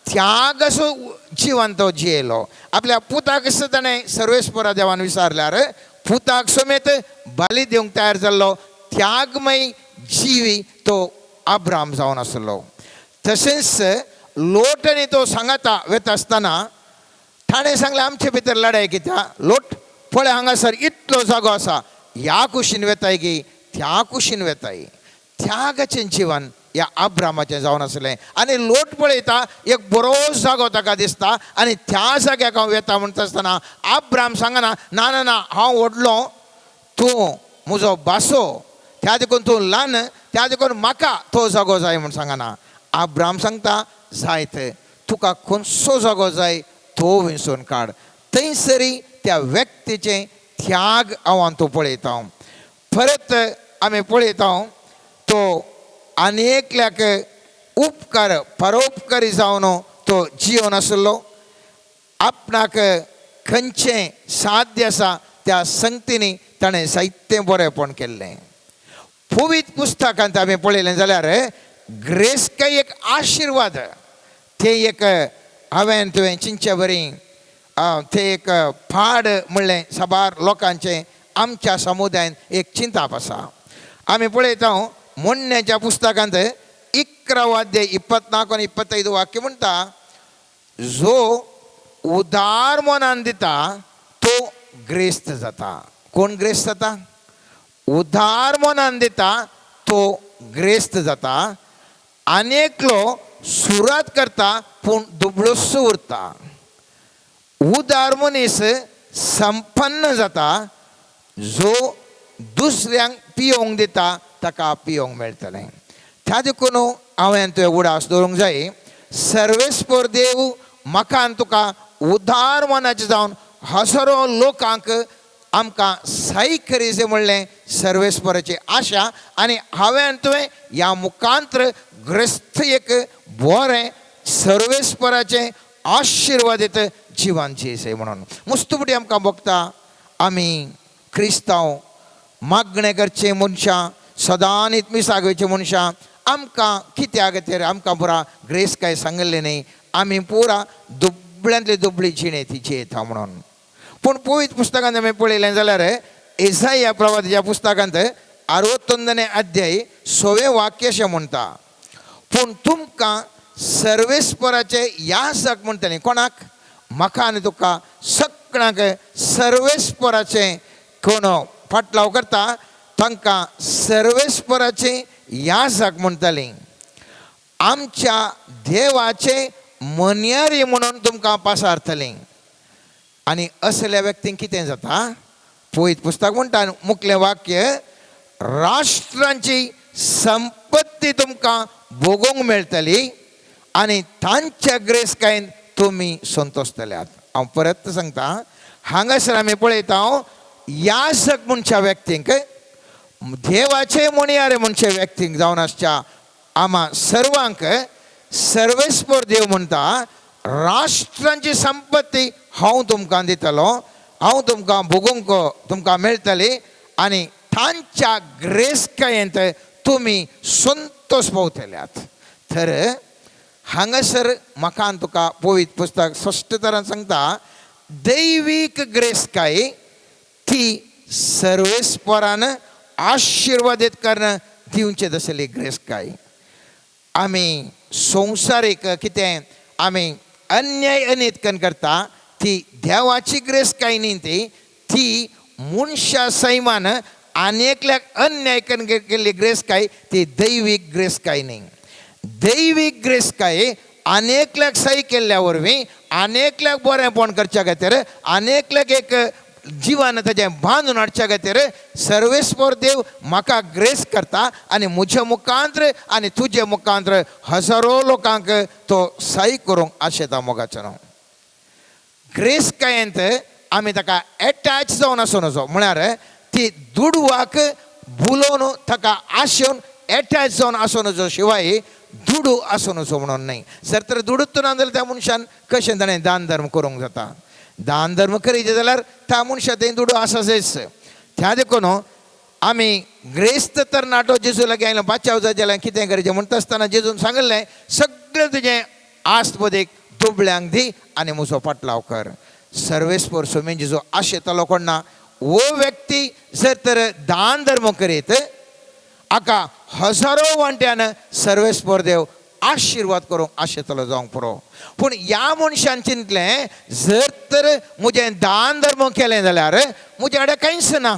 [SPEAKER 3] त्यागाचो जिवन तो जियेलो आपल्या पुताक सुद्दां ताणें सर्वेस्परा देवान विचारल्यार पुताक समेत बली दिवंक तयार जाल्लो त्यागमय जिवी तो आब्राम जावन आसलो तशेंच लोट आनी तो सांगाता वता आसतना ताणें सांगलें आमचे भितर लढाय कित्या लोट पळय हांगासर इतलो जागो आसा ह्या कुशीन वेताय गी त्या कुशीन वेताय त्यागाचें जिवन ह्या आब्रामाचें जावन आसलें आनी लोट पळयता एक बरो जागो ताका दिसता आनी त्या जाग्याक हांव वेता म्हणटा आसतना आब्राम सांगना ना ना ना हांव व्हडलो तूं म्हजो बासो त्या देखून तूं ल्हान त्या देखून म्हाका तो जागो जाय म्हूण सांगना आब्राम सांगता जायत तुका खंयचो जागो जाय तो विंचून काड थंयसरी त्या व्यक्तीचें त्याग हांव तो पळयता परत आमी पळयता तो आनेकल्याक उपकार परोपकारी जावन तो जिवन आसलो आपणाक खंयचें साध्य आसा त्या संगतींनी ताणें साहित्य बरेंपण केल्लें पवित्र पुस्तकांत आमी पळयलें जाल्यार ग्रेस्तकाय एक आशिर्वाद ते एक हांवें तुवें चिंचे बरी ते एक फाड म्हणलें साबार लोकांचें आमच्या समुदायान एक चिंताप आसा आमी पळयता मोडण्याच्या पुस्तकांत 11 अध्याय 24 आनी 25 वाक्य म्हणटा जो उदार मनान दिता तो ग्रेस्त जाता कोण ग्रेस्त जाता उदार मनान दिता तो ग्रेस्त जाता आनेकलो सुरात करता पूण दुबळोस उरता उदार मनीस संपन्न जाता जो दुसऱ्यांक पियोंक दिता ताका पियोंक मेळटलें त्या देखून हांवें तुवें उडास दवरूंक जाय सर्वेस्पर देव म्हाका आनी तुका उदार मनाचें जावन हजारो लोकांक आमकां साय करीसे म्हणलें सर्वेस्पराची आशा आनी हांवें आनी तुवें ह्या मुखांत्र ग्रस्त एक बरें सर्वेस्पराचें आशिर्वादीत जिवन जियेसय म्हणून मुस्तुबडी आमकां बघता आमी क्रिस्तांव मागणें करचे मनशां सदां नितमी सागवेचे मनशां आमकां कित्याक तर आमकां पुरा ग्रेस्तकाय सांगलें न्ही आमी पुरा दुबळ्यांतली दुबळी जिणे ती जियेता म्हणून पूण पवित्र पुस्तकांत आमी पळयलें जाल्यार एसाया प्रवादीच्या पुस्तकांत 61 अध्याय 6वें वाक्य अशें म्हणटा पूण तुमकां सर्वेस्पराचे यासक म्हणटलें कोणाक म्हाका आनी तुका सगळ्यांक सर्वेस्पराचें कोण फाटलाव करता तांकां सर्वेस्पराचें यासक म्हणटलीं आमच्या देवाचें मन्यारी म्हणून तुमकां पासारतलीं आनी असल्या व्यक्तींक कितें जाता पवित्र पुस्तक म्हणटा मुखलें वाक्य राष्ट्रांची संपत्ती तुमकां भोगूंक मेळटली आनी तांच्या ग्रेस्तकायेन तुमी संतोशतल्यात हांव परत सांगता हांगासर आमी पळयता यासक म्हणच्या व्यक्तींक देवाचे मणियारे म्हणचे व्यक्तींक जावन आसच्या आमा सर्वांक सर्वेस्पर देव म्हणटा राष्ट्रांची संपत्ती हांव तुमकां दितलो, हांव तुमकां भोगूंक तुमकां मेळटली आनी तांच्या ग्रेस्कायेंत तुमी संतोष पावतल्यात. तर हांगासर म्हाका तुका पवित्र पुस्तक स्पश्ट तरान सांगता, दैवीक ग्रेस्काय ती सर्वेस्परान आशिर्वादीत करून दिवचें आसली ग्रेस्काय. आमी संवसारीक कितें आमी अन्याय अनेत करून करता ती देवाची ग्रेस्काय न्ही, ती मनशा सैमान आनेकल्याक अन्याय करून केल्ली ग्रेस्काय ती दैवीक ग्रेस्काय न्ही. दैवीक ग्रेस्काय अनेकल्याक सही केल्ल्या वरवीं अनेकल्याक बरेंपण करच्या खातीर अनेकल्याक एक जिवन ताचें बांदून हाडच्या खातीर सर्वेस्पर देव म्हाका ग्रेस करता आनी म्हज्या मुखांतर आनी तुजे मुखांतर हजारो लोकांक तो सही करूंक आशेता. मोगाचो न्हू ग्रेस्कायेंत आमी ताका एटॅच जावन आसूं नजो, म्हळ्यार ती दुडवाक भुलोवन ताका आशेवन एटॅच जावन आसूं नजो, शिवाय दुडू आसूं नजो म्हणून न्ही. जर तर दुडूच ना जाल्यार त्या मनशान कशें ताणें दान धर्म करूंक जाता. दान धर्म करीत जाल्यार त्या मनशा थंय दुडू आसा जायच. त्या देखून आमी ग्रेस्त तर नाटो जेजू लागीं आयलो बाचाव जाय जाल्यार कितें करचें म्हणटा आसतना जेजून सांगलें सगळें तुजें आस्तपदीक दुबळ्यांक दी आनी म्हजो पाटलाव कर. सर्वेस्पर सोमी जेजू आशेतालो कोण ना वो व्यक्ती जर तर दान धर्म करीत आका हजारो वांट्यान सर्वेस्पर देव आशिर्वाद करूंक आशेतलो जावंक पुरो. पूण ह्या मनशान चिंतलें जर तर म्हजें दान धर्म केलें जाल्यार म्हजे कडेन कांयच ना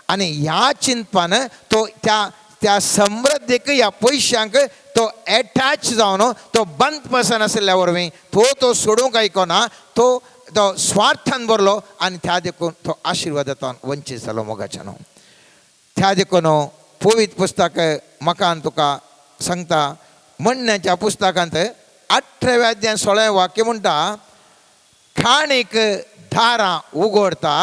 [SPEAKER 3] आनी ह्या चिंतपान तो त्या समृद्धीक ह्या पयशांक तो एटॅच जावन तो बंद पसन आसल्या वरवीं तो सोडूंक आयकना, तो स्वार्थान भरलो आनी त्या देखून तो आशिर्वादांतल्यान वंचीत जालो. मोगाच्यान त्या देखून पवित्र पुस्तक म्हाका तुका सांगता म्हणण्याच्या पुस्तकांत 18व्या अध्यायान 16वें वाक्य म्हणटा, खाणीक दारां उगडता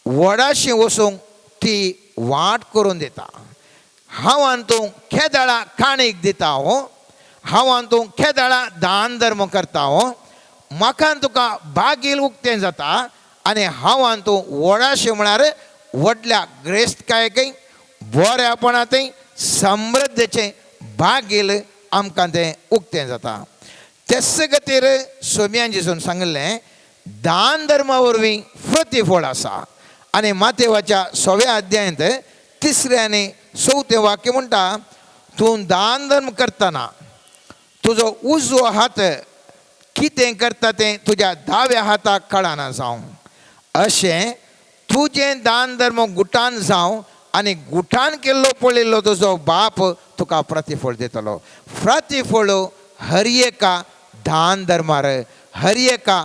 [SPEAKER 3] वडाशी वसूंक ती वाट करून दिता. हांव तूं केदाळा खाणीक दिता, हांव तूं केदाळा दान धर्म करता, म्हाका तुका बागील उक्तें जाता आनी हांव तूं वडाशें म्हळ्यार व्हडल्या ग्रेस्तकायेकय बऱ्यापणांतय समृद्धीचें बागील आमकां तें उक्तें जाता. तेच खातीर सोम्यान जेजून सांगलें दान धर्मा वरवीं प्रतिफळ आसा. आनी मातेवाच्या 6व्या अध्यायांत 3 आनी 4 वाक्य म्हणटा, तूं दान धर्म करतना तुजो उजवो हात कितें करता तें तुज्या दाव्या हाताक कळना जावं. अशें तुजें दान धर्म गुटान जावं आनी गुटान केल्लो पळयल्लो तुजो बाप तुका प्रतिफळ दितलो. प्रतिफळ हर एका दान धर्मार, हर एका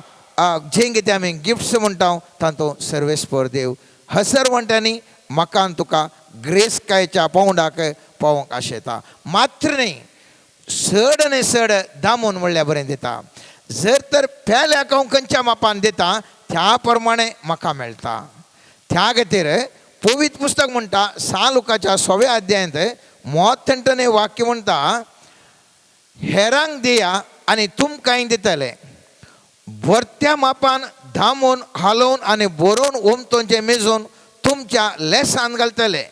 [SPEAKER 3] जें कितें आमी गिफ्ट्स म्हणटा तातूंत सर्वेस्पर देव हसरवंट्यांनी म्हाका तुका ग्रेस्कायेच्या पावंडाक पावोवंक आशेता. मात्र न्ही चड आनी चड दामून म्हणल्यार बरें दिता. जर तर पेल्याक हांव खंयच्या मापान दिता त्या प्रमाणे म्हाका मेळटा. त्या खातीर पवित्र पुस्तक म्हणटा लुकाच्या 6व्या अध्यायांत 33वें वाक्य म्हणटा, हेरांक दिया आनी तुमकांय दितले, भरत्या मापान धामून हालोवन आनी बरोवन ओमतोंचे मेजून तुमच्या लेसान घालतले.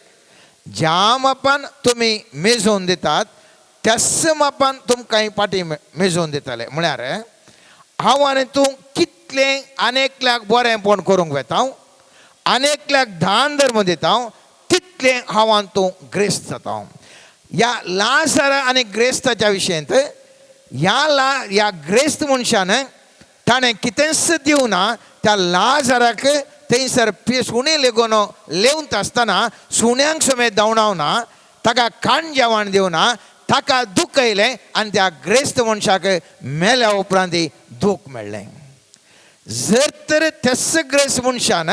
[SPEAKER 3] ज्या मापान तुमी मेजून दितात त्याच मापान तुमकांय पाटी मेजून दितले. म्हळ्यार हांव आनी तूं कितलें आनेकल्याक बरेंपण करूंक वेता, आनेकल्याक दान धर्म दिता, तितलें हांव आनी तूं ग्रेस्त जाता. ह्या लाजार आनी ग्रेस्ताच्या विशयांत ह्या ग्रेस्त मनशान ताणें कितेंच दिवना त्या लाजाराक थंयसर सुणे लेगून लेवंत आसतना सुण्यांक समेत धांवडावना, ताका खाण जेवण दिवना, ताका दूख येयलें आनी त्या ग्रेस्त मनशाक मेल्या उपरांत दूख मेळ्ळें. जर तर तेच ग्रेस्त मनशान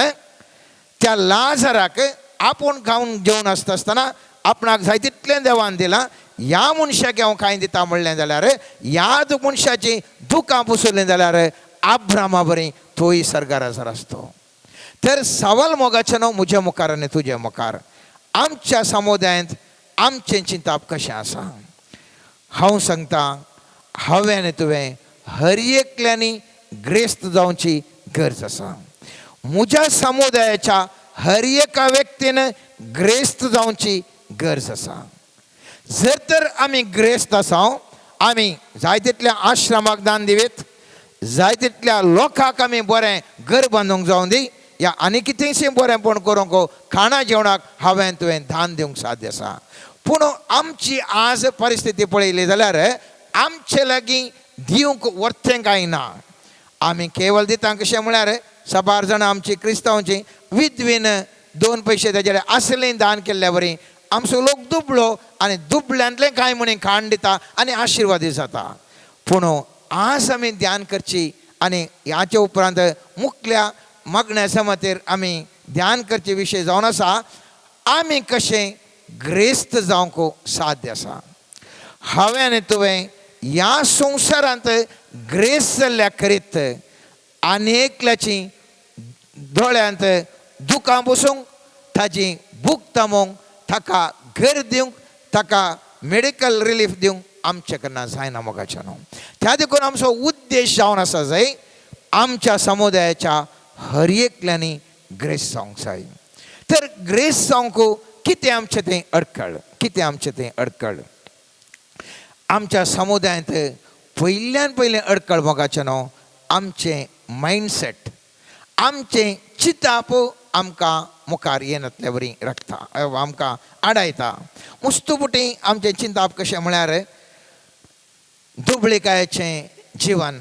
[SPEAKER 3] त्या लाजाराक आपूण खावन जेवण आसतना आपणाक जाय तितलें देवान दिलां, ह्या मनशाक हांव कांय दिता म्हणलें जाल्यार ह्या मनशाची दुखां पुसुलें जाल्यार आब्रामा बरी तोय सर्गार हजर आसतो. तर सवाल मोगाचें न्हू म्हज्या मुखार आनी तुज्या मुखार, आमच्या समुदायांत आमचें चिंतप कशें आसा. हांव सांगता, हांवें आनी तुवें हर एकल्यानी ग्रेस्त जावची गरज आसा. म्हज्या समुदायाच्या हर एका व्यक्तीन ग्रेस्त जावची गरज आसा. जर तर आमी ग्रेस्त आसा, आमी जाय तितल्या आश्रमाक दान दिवेत, जाय तितल्या लोकांक आमी बरें घर बांदूंक जावं दी, या आनी कितेंशें बरेंपण करूंक खाणा जेवणाक हांवें तुवें दान दिवंक साध्य आसा. पूण आमची आज परिस्थिती पळयली जाल्यार आमचे लागीं दिवंक वर्तें कांय ना. आमी केवळ दिता कशें म्हळ्यार 6 जाणां आमची क्रिस्तांवांची विधवेन 2 पयशे तेजेर असलें दान केल्ल्या बरी आमचो लोक दुबळो आनी दुबळ्यांतलें कांय म्हणी खाण दिता आनी आशिर्वादी जाता. पूण आज आमी ध्यान करची आनी ह्याच्या उपरांत मुखल्या मागण्या समतेर आमी ध्यान करचे विशय जावन आसा, आमी कशें ग्रेस्त जावंक साध्य आसा. हांवें आनी तुवें ह्या संवसारांत ग्रेस्त जाल्ल्या करीत आनेकल्याची दोळ्यांत दुकां बसूंक, ताची भूक तामोवंक, ताका घर दिवंक, ताका मेडिकल रिलीफ दिवंक आमचे कडल्यान जायना मोगाच्या न्हू. त्या देखून आमचो उद्देश जावन आसा जाय आमच्या समुदायाच्या हर एकल्यांनी ग्रेस जावंक जाय. तर ग्रेस जावंक कितें आमचें तें अडखळ, कितें आमचें तें अडखळ. आमच्या समुदायांत पयल्यान पयलें अडखळ मोगाचें न्हू आमचें मायंडसेट, आमचें चिंतप आमकां मुखार येनातल्या बरी राखता, आमकां आडायता. मुस्तुपुटी आमचें चिंतप कशें म्हळ्यार दुबळेकायेचें जिवन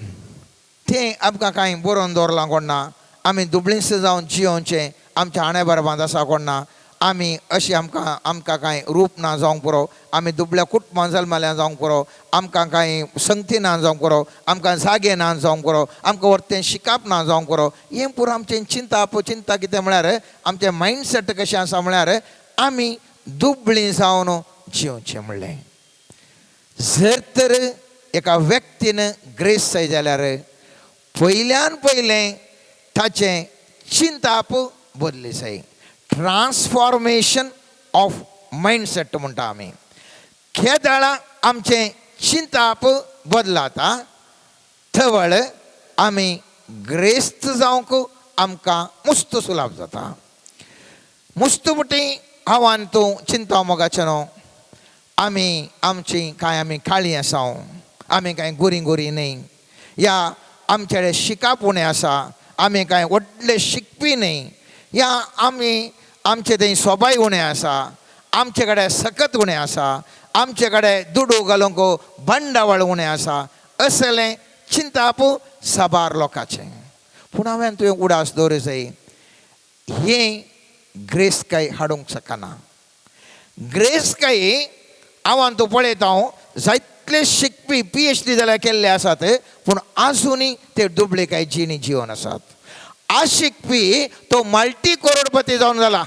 [SPEAKER 3] तें आमकां कांय बरोवन दवरलां कोण ना. आमी दुबळींच जावन जियोवचें आमच्या आण्या बरबांत आसा कोण ना. आमी अशें आमकां कांय रूप ना जावंक पुरो, आमी दुबळ्या कुटुंबां जल्मल्या जावंक पुरो, आमकां कांय संगती ना जावंक पुरो, आमकां जागे ना जावंक पुरो, आमकां वर्तें शिकप ना जावंक पुरो. हें पुरो आमचें चिंता कितें म्हळ्यार आमचें मायंडसेट कशें आसा म्हळ्यार आमी दुबळीं जावन जियोवचें म्हणलें. जर तर एका व्यक्तीन ग्रेस जाय जाल्यार पयल्यान पयलें ताचें चिंतप बदली जाय. ट्रान्सफॉर्मेशन ऑफ मायंडसेट म्हणटा आमी. केदाळा आमचें चिंतप बदलाता थवळ आमी ग्रेस्त जावंक आमकां मुस्त सुलाभ जाता. मुस्तमुटी हांव आनी तूं चिंता मोगाचें न्हू. आमी आमी काळी आसा, आमी कांय गोरी न्ही, या आमचे कडेन शिकप उणें आसा, आमी कांय व्हडले शिकपी न्ही, या आमचे थंय सोबाय उणें आसा, आमचे कडेन सकत उणें आसा, आमचे कडेन दुडू घालूंक बंडावळ उणें आसा, असलें चिंतप साबार लोकांचें. पूण हांवें तुवें उडास दवरूं जाय, हें ग्रेस्काय हाडूंक शकना. ग्रेस्काय हांव आनी तूं पळयता जायतले शिकपी PhD जाल्यार केल्ले आसात, पूण आजुनूय ते दुबळेकाय जिणी जिवन आसात. आज शिकपी तो मल्टी करोडपती जावन जाला,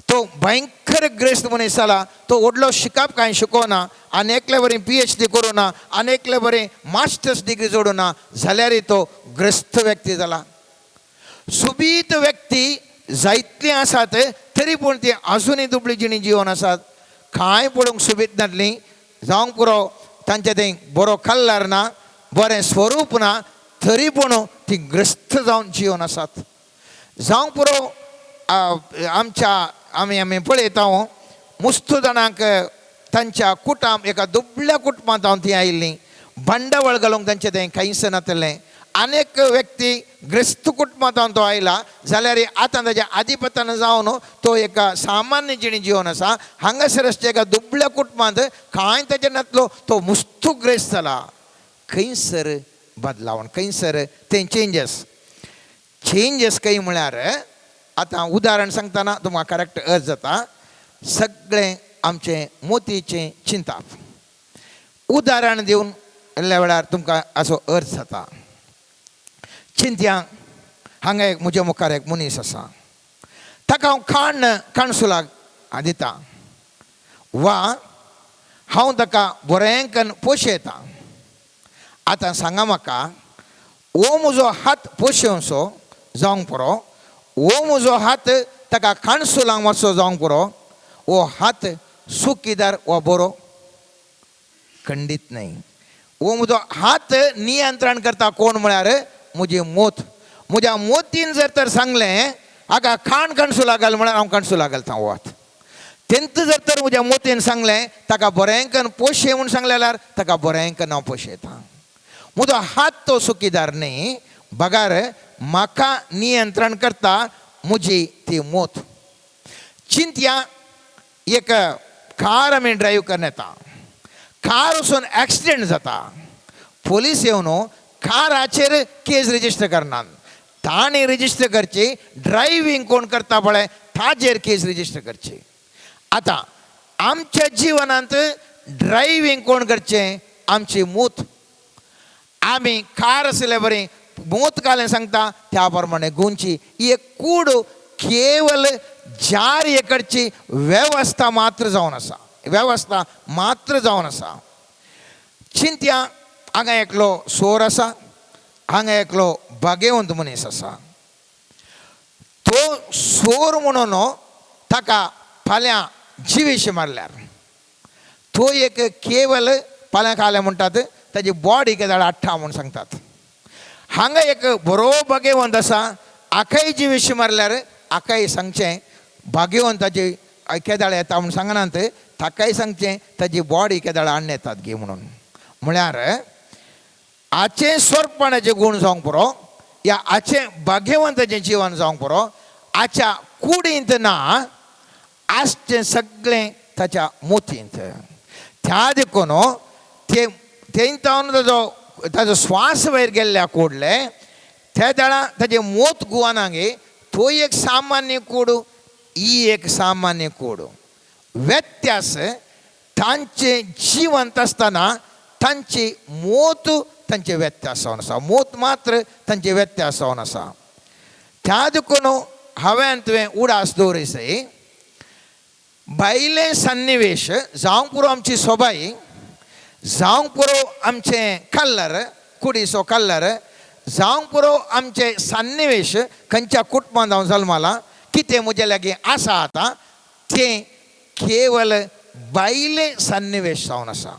[SPEAKER 3] तो भयंकर ग्रेस्त मनीस जाला, तो व्हडलो शिकप कांय शिकोवना, आनी एकले बरें PhD करूना, आनी एकले बरें मास्टर्स डिग्री जोडूना, जाल्यारय तो ग्रस्त व्यक्ती जाला. सुबीत व्यक्ती जायतलीं आसात, तरी पूण ती आजुनूय दुबळी जिणी जिवन आसात. कांय पळोवंक सुबीत नासलीं जावंक पुरो, तांचे थंय बरो कल्लार ना, बरें स्वरूप ना, तरी पूण ती ग्रस्त जावन जिवन आसात. जावंक पुरो आमी पळयता मुस्त जाणांक तांच्या कुटाम एका दुबळ्या कुटुंबांत हांव ती आयिल्लीं, बंडावळ घालूंक तांचे थंय कांयच नासलें. अनेक व्यक्ती ग्रस्त कुटुंबांत तो आयला जाल्यार आतां ताच्या आधिपत्यान जावन तो एका सामान्य जिणी जिवन आसा. हांगासर एका दुबळ्या कुटुंबांत कांय ताचे नातलो, तो मुस्तू ग्रेस्त जाला. खंयसर बदलावण, खंयसर ते चेंजीस खंय म्हळ्यार आतां उदाहरण सांगतना तुमकां करेक्ट अर्थ जाता. सगळें आमचें मोतीचें चिंतप. उदाहरण दिवन वेळार तुमकां हाचो अर्थ जाता. चिंत्यांक हांगा एक म्हज्या मुखार एक मनीस आसा, ताका हांव काणसुलाक दिता, वा हांव ताका बरें करून पोशयता. आतां सांगा म्हाका, हो म्हजो हात पोशेवचो जावंक पुरो, हो म्हजो हात ताका काणसुलांक वचचो जावंक पुरो, हो हात सुखीदार वा बरो? खंडीत न्ही. वो म्हजो हात नियंत्रण करता कोण म्हळ्यार म्हजी मोत. म्हज्या मोतीन जर तर सांगलें हाका खाण कणसू लागल म्हळ्यार हांव कणसू लागल था वत. तेंत जर तर म्हज्या मोतीन सांगलें ताका बरेंकन पोशे म्हूण सांगलें जाल्यार ताका बरेंकन हांव पोशयतां. म्हजो हात तो चुकीदार न्ही, बगार म्हाका नियंत्रण करता म्हजी ती मोत. चिंतया एक कार आमी ड्रायव्ह करून येता, कार वचून एक्सिडेंट जाता, पोलीस येवन काराचेर केस रजिस्टर करनात, ताणें रजिस्टर करची, ड्रायव्हिंग कोण करता पळय ताजेर केस रजिस्टर करची. आतां आमच्या जिवनांत ड्रायव्हिंग कोण करचें? आमची मूत. आमी कार आसले बरें मूत घालें सांगता त्या प्रमाणे गुंची. ही एक कूड केवल जारीकडची वेवस्था मात्र जावन आसा, वेवस्था मात्र जावन आसा. चिंतया हांगा एकलो सोर आसा, हांगा एकलो भाग्यवंत मनीस आसा. तो सोर म्हणून ताका फाल्यां जिवेशी मारल्यार तो एक केवल फाल्यां खालें म्हणटात ताजी बॉडी केदाळ हाडटा म्हूण सांगतात. हांगा एक बरो भाग्यवंत आसा, आखाय जिवेशी मारल्यार आखाय सांगचें भाग्यवंताची केदाळ येता म्हूण सांगनात, ताकाय सांगचें ताजी बॉडी केदाळ हाडून येतात गे म्हणून. म्हळ्यार आचे स्वर्पणाचे गुण जावंक पुरो, या आचे भाग्यवंताचें जिवन जावंक पुरो, आच्या कुडींत ना, आसचें सगळें ताच्या मोतींत. त्या देखून तेंतावन ताजो स्वास वयर गेल्ल्या कोडले त्या दाळा ताजे मोत गुवानागे. तो एक सामान्य कूड, ही एक सामान्य कूड. व्यत्यास तांचे जिवंत आसतना तांची मोत तांचे व्यत्यास जावन आसा, मोत मात्र तांचे व्यत्यास जावन आसा. त्या देखून हांवें तुवें उडास दवरिसय भायले सन्निवेश जावंक पुरो आमची सोबाई, जावंक पुरो आमचे कल्लर, कुडीचो कल्लर, जावंक पुरो आमचे सन्निवेश खंयच्या कुटुंबांत हांव जल्माला, कितें म्हजे लागीं आसा आतां तें केवल भायले सन्निवेश जावन आसा.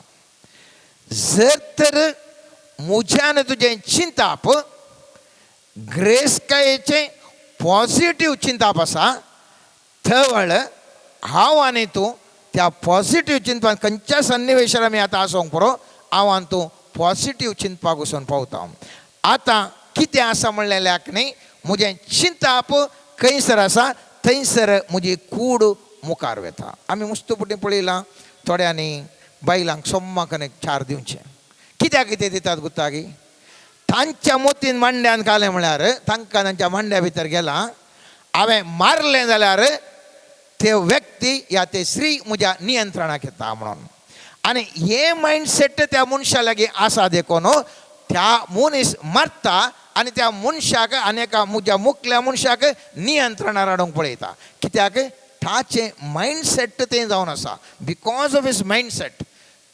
[SPEAKER 3] जर तर म्हज्यान तुजें चिंताप ग्रेस्कायेचें पॉझिटिव्ह चिंताप आसा, थवळ हांव आनी तूं त्या पॉझिटिव्ह चिंतपान खंयच्या सन्निवेशार आमी आतां आसूंक पुरो हांव आनी तूं पॉझिटिव्ह चिंतपाक वचून पावता. आतां कितें आसा म्हणलेल्याक न्ही, म्हजें चिंताप खंयसर आसा थंयसर म्हजी कूड मुखार वेता. आमी मुस्तुपटी पळयलां थोड्यांनी बायलांक सोम्माक एक 4 दिवचें. कित्याक कितें दितात गुत्तागी? तांच्या मोतीन मांड्यान घालें म्हळ्यार तांकां तांच्या मांड्या भितर गेला, हांवें मारलें जाल्यार ते व्यक्ती या ते स्त्री म्हज्या नियंत्रणाक येता म्हणून. आनी हे मायंडसेट त्या मनशा लागीं आसा देखून त्या मनीस मारता आनी त्या मनशाक आनी एका म्हज्या मुखल्या मनशाक नियंत्रणार हाडूंक पळयता. कित्याक ताचें मायंडसेट तें जावन आसा. बिकॉज ऑफ हीज मायंडसेट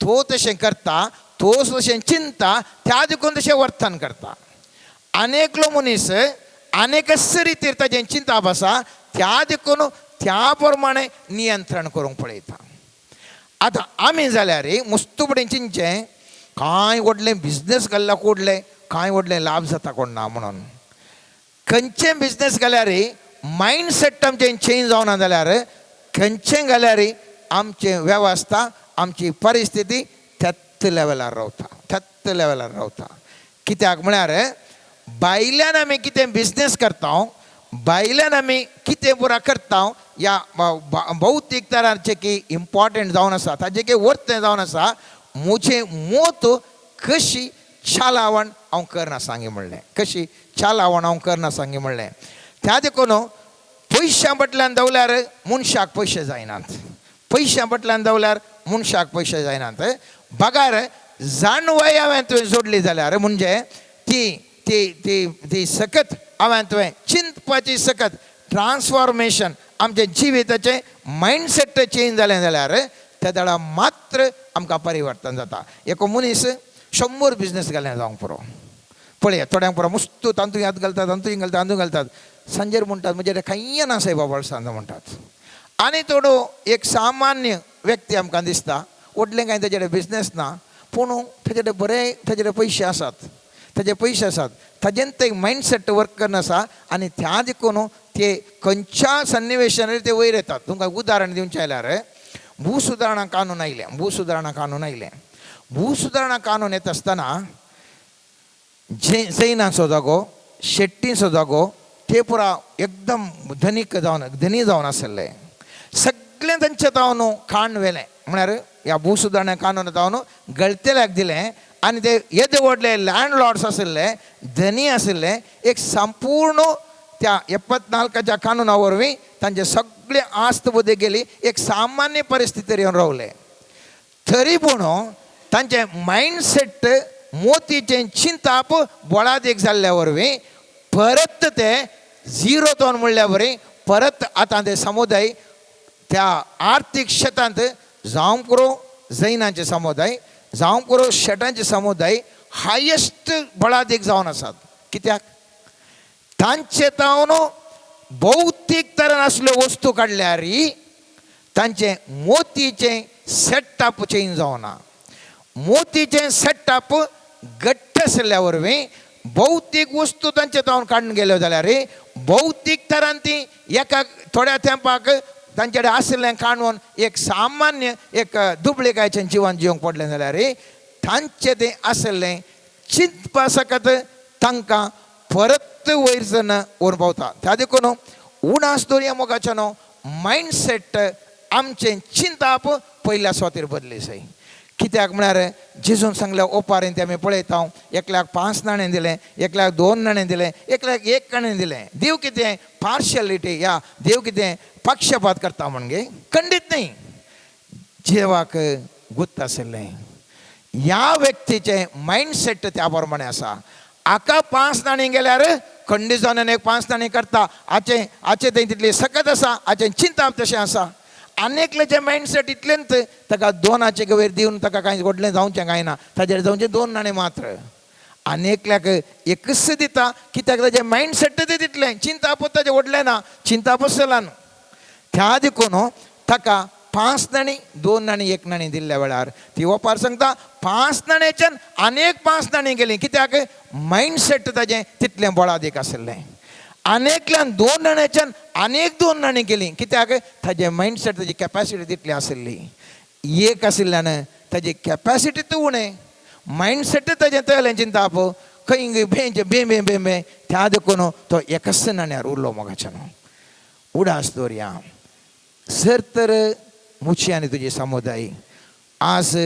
[SPEAKER 3] तो तशें करता, तो तशें चिंतता, त्या देखून तशें वर्तन करता. आनेकलो मनीस आनेकच रितीर ताचें चिंताप आसा, त्या देखून त्या प्रमाणे नियंत्रण करूंक पळयता. आतां आमी जाल्यार मुस्तुपडें चिंतचें कांय व्हडलें बिजनेस घाल्ल्या कोडलें कांय व्हडलें लाभ जाता कोण ना म्हणून. खंयचें बिजनेस घाल्यार मायंडसेट आमचें चेंज जावना जाल्यार खंयचें घाल्यार आमचें वेवस्था आमची परिस्थिती त्याच लेवलार रावता, त्याच लेवलार रावता. कित्याक म्हळ्यार भायल्यान आमी कितें बिजनेस करता, भायल्यान आमी कितें पुरा करता, या भौतीक तरांचें की इम्पॉर्टंट जावन आसा, ताजें की वर्थ जावन आसा. म्हजें मोत कशी चालावण हांव करना सांगी म्हणलें, कशी चालावण हांव करना सांगी म्हणलें. त्या देखून पयशां बटल्यान दवल्यार मनशाक पयशे जायनात, पयशां बटल्यान दवल्यार मनशाक पयशे जायनात. बगार जाणवाय हांवें तुवें जोडली जाल्यार म्हणजे ती ती ती ती सकत हांवें तुवें चिंतपाची सकत ट्रान्सफॉर्मेशन आमच्या जिविताचें मायंडसेट चेंज जालें जाल्यार त्या दाडा मात्र आमकां परिवर्तन जाता. एक मनीस 100 बिजनेस घालें जावंक पुरो. पळय थोड्यांक पुरो मस्त तांतूय याद घालतात, तांतूय घालतात, तांतूय घालतात. सांजेर म्हणटात म्हजे कडेन कांय ना सायबा वर्सांत म्हणटात. आनी थोडो एक सामान्य व्यक्ती आमकां दिसता, व्हडलें कांय ताचे कडेन बिजनेस ना, पूण ताचे बरे पयशे आसात, ताजे पयशे आसात, ताजेन ते मायंडसेट वर्क करनासा आनी त्या देखून ते खंयच्या सन्निवेशांनी ते वयर येतात. तुमकां उदाहरण दिवचें जाल्यार भूसुदारणा कानून आयलें. भूसुदारणा कानून येता आसतना जैनाचो जागो, शेट्टीचो जागो ते पुरा एकदम धनी जावन आसले. सगळें तांचे तावन खाण व्हेलें, म्हळ्यार ह्या भूसुदारणा कानून तावन गळतेल्याक दिलें आनी ते येदे व्हडले लँडलॉर्ड्स आशिल्ले, धनी आशिल्ले, एक संपूर्ण त्या 74च्या कानुना वरवीं तांचे सगळे आस्त बुद्धी गेली, एक सामान्य परिस्थितीर येवन रावले. तरी पूण तांचे मायंडसेट मोतीचें चिंताप बोळादेक जाल्ल्या वरवीं परत ते झिरो जावन म्हणल्या वरी परत आतां ते समुदाय त्या आर्थीक क्षेत्रांत जावं पुरो जैनांचे समुदाय, जावं पुरो शेटांचे समुदाय हायेस्ट बळादेक जावन आसात. कित्याक तांचे तावन भौतीक तरान आसल्यो वस्तू काडल्यार तांचे मोतीचें सेटअप चेंज जावना. मोतीचें सेटअप घट्ट आशिल्ल्या वरवीं भौतीक वस्तू तांचे तावन काडून गेल्यो जाल्यार भौतीक तरान ती एका थोड्या तेंपाक तांचे कडेन आशिल्लें काणून एक सामान्य एक दुबळेकायेचें जिवन जिवंक पडलें जाल्यार तांचें तें आशिल्लें चिंतपा सकत तांकां परत वयर जन व्हरून पावता. त्या देखून उणास दर्या मोगाच्या न्हू मायंडसेट आमचें चिंताप पयल्या सुवातेर बदली जाय. कित्याक म्हळ्यार जेजून सांगल्या ओपारेन ते आमी पळयता, एकल्याक 5 नाणें दिलें, एकल्याक 2 नाणें दिलें, एकल्याक 1 नाणें दिलें. देव कितें पार्शियलिटी या देव कितें पक्षपात करता म्हणजे खंडीत न्ही. जेवाक गुत्त आशिल्लें ह्या व्यक्तीचें मायंडसेट त्या प्रमाणे आसा. हाका 5 नाणीं गेल्यार खंडीत जावन एक 5 नाणीं करता, हाचें थंय तितली सकत आसा, हाचें चिंताप तशें आसा. आनेकल्याचें मायंडसेट इतलेंच ताका 2 वयर दिवन ताका कांय व्हडलें जावचें कांय ना, ताचेर जावचें 2 नाणें मात्र. आनेकल्याक एकच दिता कित्याक ताचें मायंडसेट तें तितलें, चिंताप ताचें व्हडलें ना, चिंतापच चला न्हू. त्या देखून ताका 5 नाणीं 2 नाणीं 1 नाणीं दिल्ल्या वेळार ती ओपार सांगता 5 नाण्याच्यान आनेक 5 नाणीं गेलीं. कित्याक मायंडसेट ताचें तितलें बोळादेक आशिल्लें. आनेकल्यान 2 नाण्याच्यान आनेक 2 नाणीं गेलीं. कित्याक ताचें मायंडसेट ताची कॅपॅसिटी तितली आशिल्ली. एक आशिल्ल्यान ताची कॅपॅसिटी तूं उणें, मायंडसेट ताचें तळें चिंताप खंय भेंचे बे बे बे बे. त्या देखून तो एकच नाण्यार उरलो मोगाच्यान. उडास दर्या जर तर मुची आनी तुजी समुदाय आज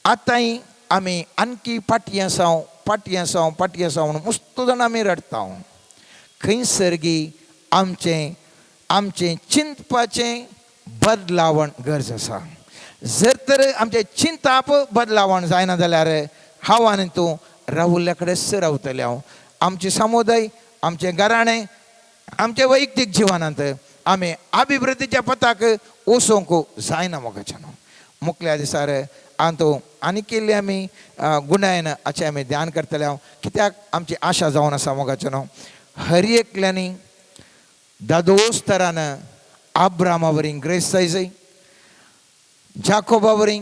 [SPEAKER 3] आतांय आमी आणकी पाटयें सावन म्हणून मस्त जाण आमी रडता. खंयसर आमचें चिंतपाचें बदलावण गरज आसा. जर तर आमचें चिंताप बदलावण जायना जाल्यार हांव आनी तूं राहुल्या कडेच रावतले. आमचे समुदाय, आमचें घराणें, आमच्या वैयक्तीक जिवनांत आमी अभिवृद्धीच्या पथाक वचोंक जायना मोगाच्यान. मुखल्या दिसार आनी केल्ली आमी गुणायन हाचें आमी ध्यान करतले. कित्याक आमची आशा जावन आसा मोगाच्यान. हर एकल्यांनी दादोस तरान आब्रामा वरीं ग्रेस्त जाय, जाकोबा वरीं,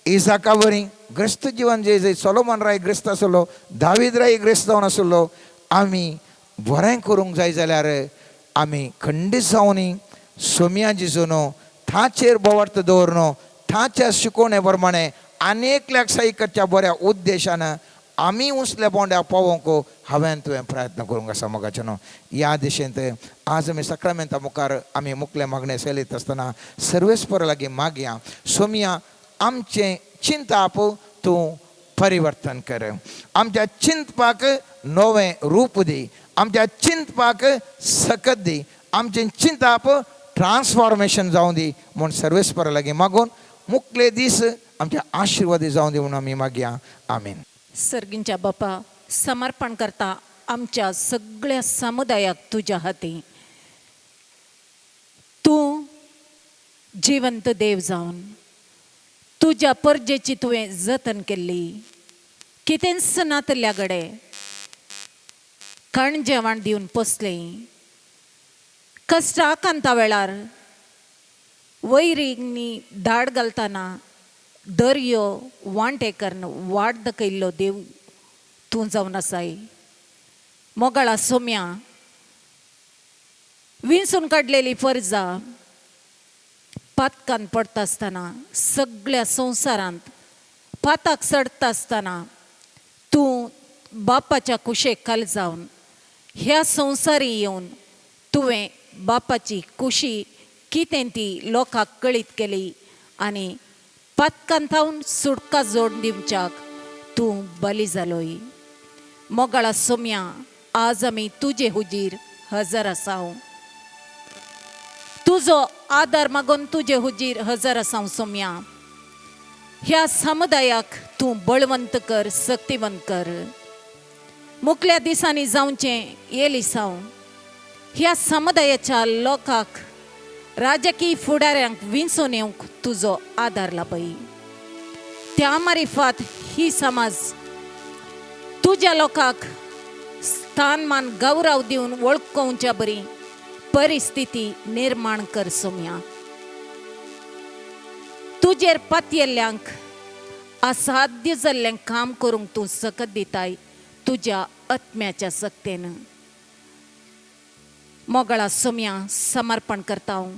[SPEAKER 3] इजाका वरीं ग्रेस्त जिवन जय सोलोमन राय ग्रेस्त आसलो, दावीद राय ग्रेस्त जावन आसलो. आमी बरें करूंक जाय जाल्यार आमी खंडीत जावन सोम्या जिजून ताचेर बोवार्थ दवरून ताच्या शिकोवणे प्रमाणे आनेकल्याक सही करच्या बऱ्या उद्देशान आमी उसल्या बोंड्या पावोवंक हांवें तुवें प्रयत्न करूंक आसा मोगाच्यान. ह्या दिशेंत आज आमी सक्रामेंता मुखार आमी मुखले मागणे चलयत आसतना सर्वेस्पर लागीं मागया, सोम्या आमचें चिंताप तूं परिवर्तन कर. आमच्या चिंतपाक नवें रूप दी, आमच्या चिंतपाक सकत दी, आमचें चिंताप ट्रान्सफॉर्मेशन जावं दी म्हूण सर्वेस्परा लागीं मागून मुखले दीस आमच्या आशिर्वादी जावं दी म्हणून आमी मागया. आमीन.
[SPEAKER 4] सर्गींच्या बापा समर्पण करता आमच्या सगळ्या समुदायाक तुज्या हाती. तूं जिवंत देव जावन तुज्या परजेची तुवें जतन केल्ली. कितेंच नातल्या गडे कण जेवण दिवन पोसलें. कश्टाकांता वेळार वैरींनी धाड घालतना दर्यो वांटेकरन वाट दाखयल्लो देव तूं जावन आसाय. मोगाळा सोम्या, विंचून काडलेली फर्जां पातकान पडटा आसतना, सगळ्या संवसारांत पाताक सडटा आसतना तूं बापाच्या कुशेक काल जावन ह्या संवसारी येवन तुवें बापाची कुशी कितें ती लोकांक कळीत केली आनी पातकांतावन सुटका जोड दिवच्याक तूं बली जालोय. मोगाळा सोम्या, आज आमी तुजे हुजीर हजर आसाव. तुजो आदार मागून तुजे हुजीर हजर आसाव. सोम्या, ह्या समुदायाक तूं बळवंत कर, शक्तिवंत कर. मुखल्या दिसांनी जावचें येलिसांव ह्या समुदायाच्या लोकांक, राजकीय फुडाऱ्यांक विंचून येवंक तुजो आदार लाभय. त्या मारिफात ही समाज तुज्या लोकांक स्थानमान गौरव दिवन वळखुच्या बरी परिस्थिती निर्माण कर. सोम्या, तुजेर पातयेल्ल्यांक असाध्य जाल्लें काम करूंक तूं सकत दिताय तुज्या आत्म्याच्या सक्तेन. मोगाळा सोम्या, समर्पण करता हांव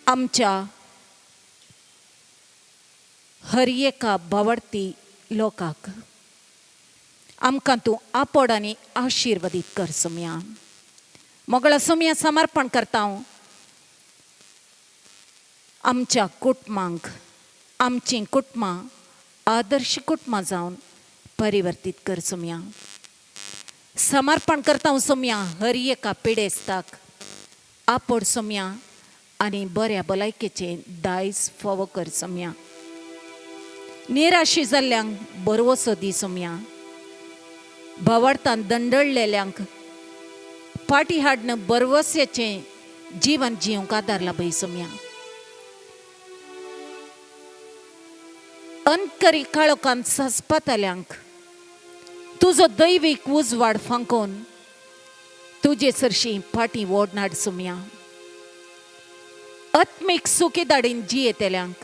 [SPEAKER 4] आमच्या हर एका भावडती लोकांक. आमकां तूं आपड आनी आशिर्वादीत कर. सोम्या, मोगाळा सोम्या, समर्पण करता हांव आमच्या कुटुंबांक. आमचीं कुटुंबां आदर्श कुटुंबां जावन परिवर्तीत कर. सोम्या, समर्पण करता हांव सोम्या हर एका पिडेस्ताक. आपड सोम्या आनी बऱ्या भलायकेचें दायज फावो कर. सोम्या, निराशी जाल्ल्यांक बरवसो दी. सोम्या, भावार्थान दंडळलेल्यांक फाटी हाडन बरवस्याचें जीवन जिवंक आदार लाभय. सोम्या, अंतकरी काळोखांत सस्पातल्यांक तुजो दैवीक उजवाड फांकोन तुजे सरशी फाटी ओडनाड. सोम्या, आत्मीक सुखीदाडीन जियेतेल्यांक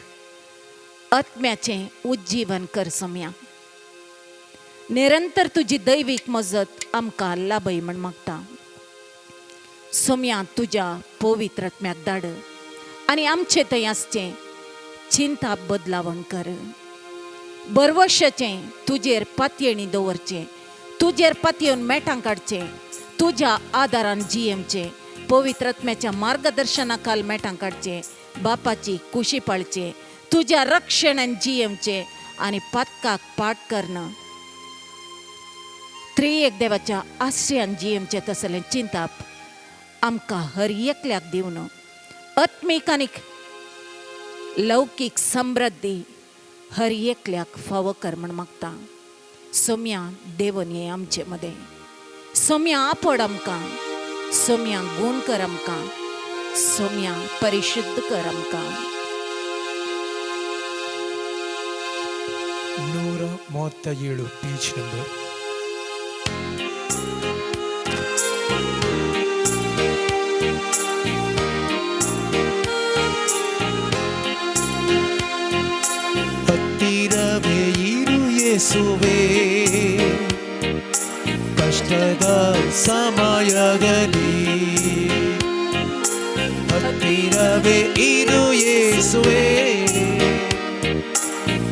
[SPEAKER 4] आत्म्याचें उज्जीवन कर. सोम्या, निरंतर तुजी दैवीक मजत आमकां लाभय म्हण मागता. सोम्या, तुज्या पवित्र आत्म्याक धाड आनी आमचे थंय आसचें चिंता बदलावण कर. बरवशाचें तुजेर पातयेणी दवरचें, तुजेर पातयेवन मेटांक काडचें, तुज्या आदारान जियेमचें, पवित्र आत्म्याच्या मार्गदर्शनाखाल मेटांक काडचें, बापाची कुशी पाळचें, तुज्या रक्षणान जियेमचें आनी पातकाक पाट करन त्रिएक देवाच्या आश्रयान जियेमचें तसलें चिंताप आमकां हर एकल्याक दिवन आत्मीक आनी लौकीक समृद्धी हर एकल्याक फावो कर म्हण मागता. सोम्या, देवन ये आमचे मदें. सोम्या, आपड आमकां. सोम्या, गूण कर आमकां. सोम्या, परिशुद्ध कर आमकां.
[SPEAKER 1] 137 ಪೇಜ್ ನಂಬರ್. ಹತ್ತಿರವೇ ಇರು ಯೇಸುವೇ, ಕಷ್ಟದ ಸಮಯದಲ್ಲಿ ಹತ್ತಿರವೇ ಇರು ಯೇಸುವೇ,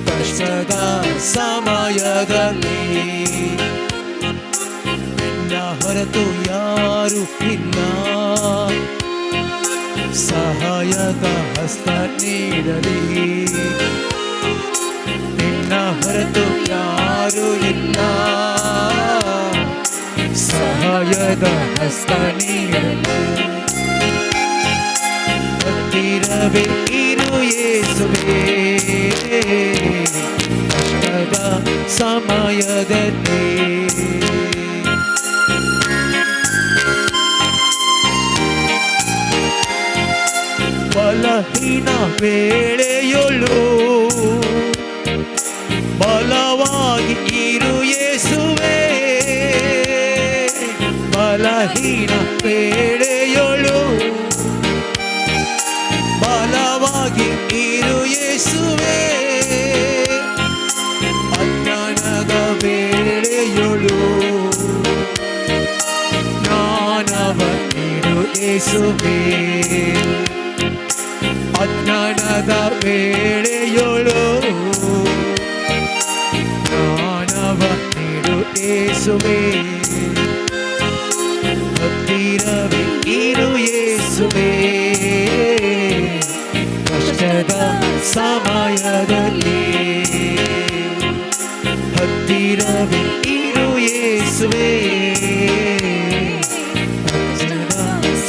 [SPEAKER 1] ಕಷ್ಟದ ಸಮಯದಲ್ಲಿ ನಿನ್ನ ಹೊರತು ಯಾರು ಇಲ್ಲ, ಸಹಾಯದ ಹಸ್ತ ನೀಡಲಿ. ನಿನ್ನ ಹೊರತು ಯಾರು ಇಲ್ಲ, ಸಹಾಯದ ಹಸ್ತ ನೀಡಲಿ. ಹತ್ತಿರವೇ ಇರು ಯೇಸುವೇ, ಕಷ್ಟದ ಸಮಯದಲ್ಲಿ ಬಲಹೀನ ವೇಳೆಯೊಳು ಬಲವಾಗಿ ಇರು ಯೇಸುವೇ, ಬಲಹೀನ ವೇಳೆಯೊಳು ಬಲವಾಗಿ ಇರು ಯೇಸು ವೇಳೆಯೊಳು ಜ್ಞಾನವ ನೀಡು ಯೇಸುವೇ ಅಜ್ಞಾನದ ವೇಳೆಯೊಳು ಜ್ಞಾನವ ನೀಡು ಯೇಸುವೇ ಹತ್ತಿರವೇ ನೀರು ಯೇಸುವೇ ಕಷ್ಟದ ಸಮಯದಲ್ಲಿ ಹತ್ತಿರವೇ ನೀರು ಯೇಸುವೇ ಕಷ್ಟದ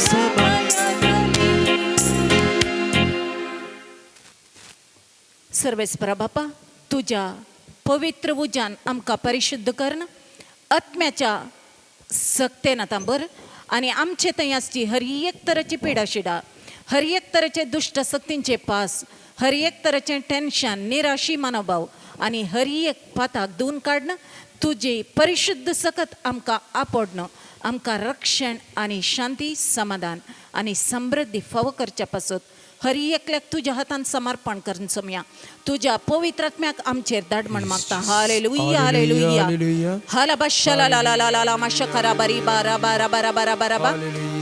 [SPEAKER 1] ಸಮಯದಲ್ಲಿ.
[SPEAKER 4] सर्वेस्परा बापा तुझ्या पवित्र उजान आमकां परिशुद्ध करण आत्म्याच्या सक्तेन आतां बर आनी आमचे थंय आसची हर एक तरेची पिडा शिडा हर एक तरेचे दुश्ट शक्तींचे पास हर एक तरेचे टेन्शन निराशी मनोभाव आनी हर एक पाताक धुवन काडन तुजी परिशुद्ध सकत आमकां आपडणं आमकां रक्षण आनी शांती समाधान आनी समृद्धी फावो करच्या पासत हर एकल्याक तुज्या हातान समर्पण करून सोम्या तुज्या पवित्र आत्म्याक आमचेर धाड म्हण मागता हालेलुया हालेलुया हाला बशला ला ला ला ला ला मशकरा बरी बारा बारा बारा बारा बारा बा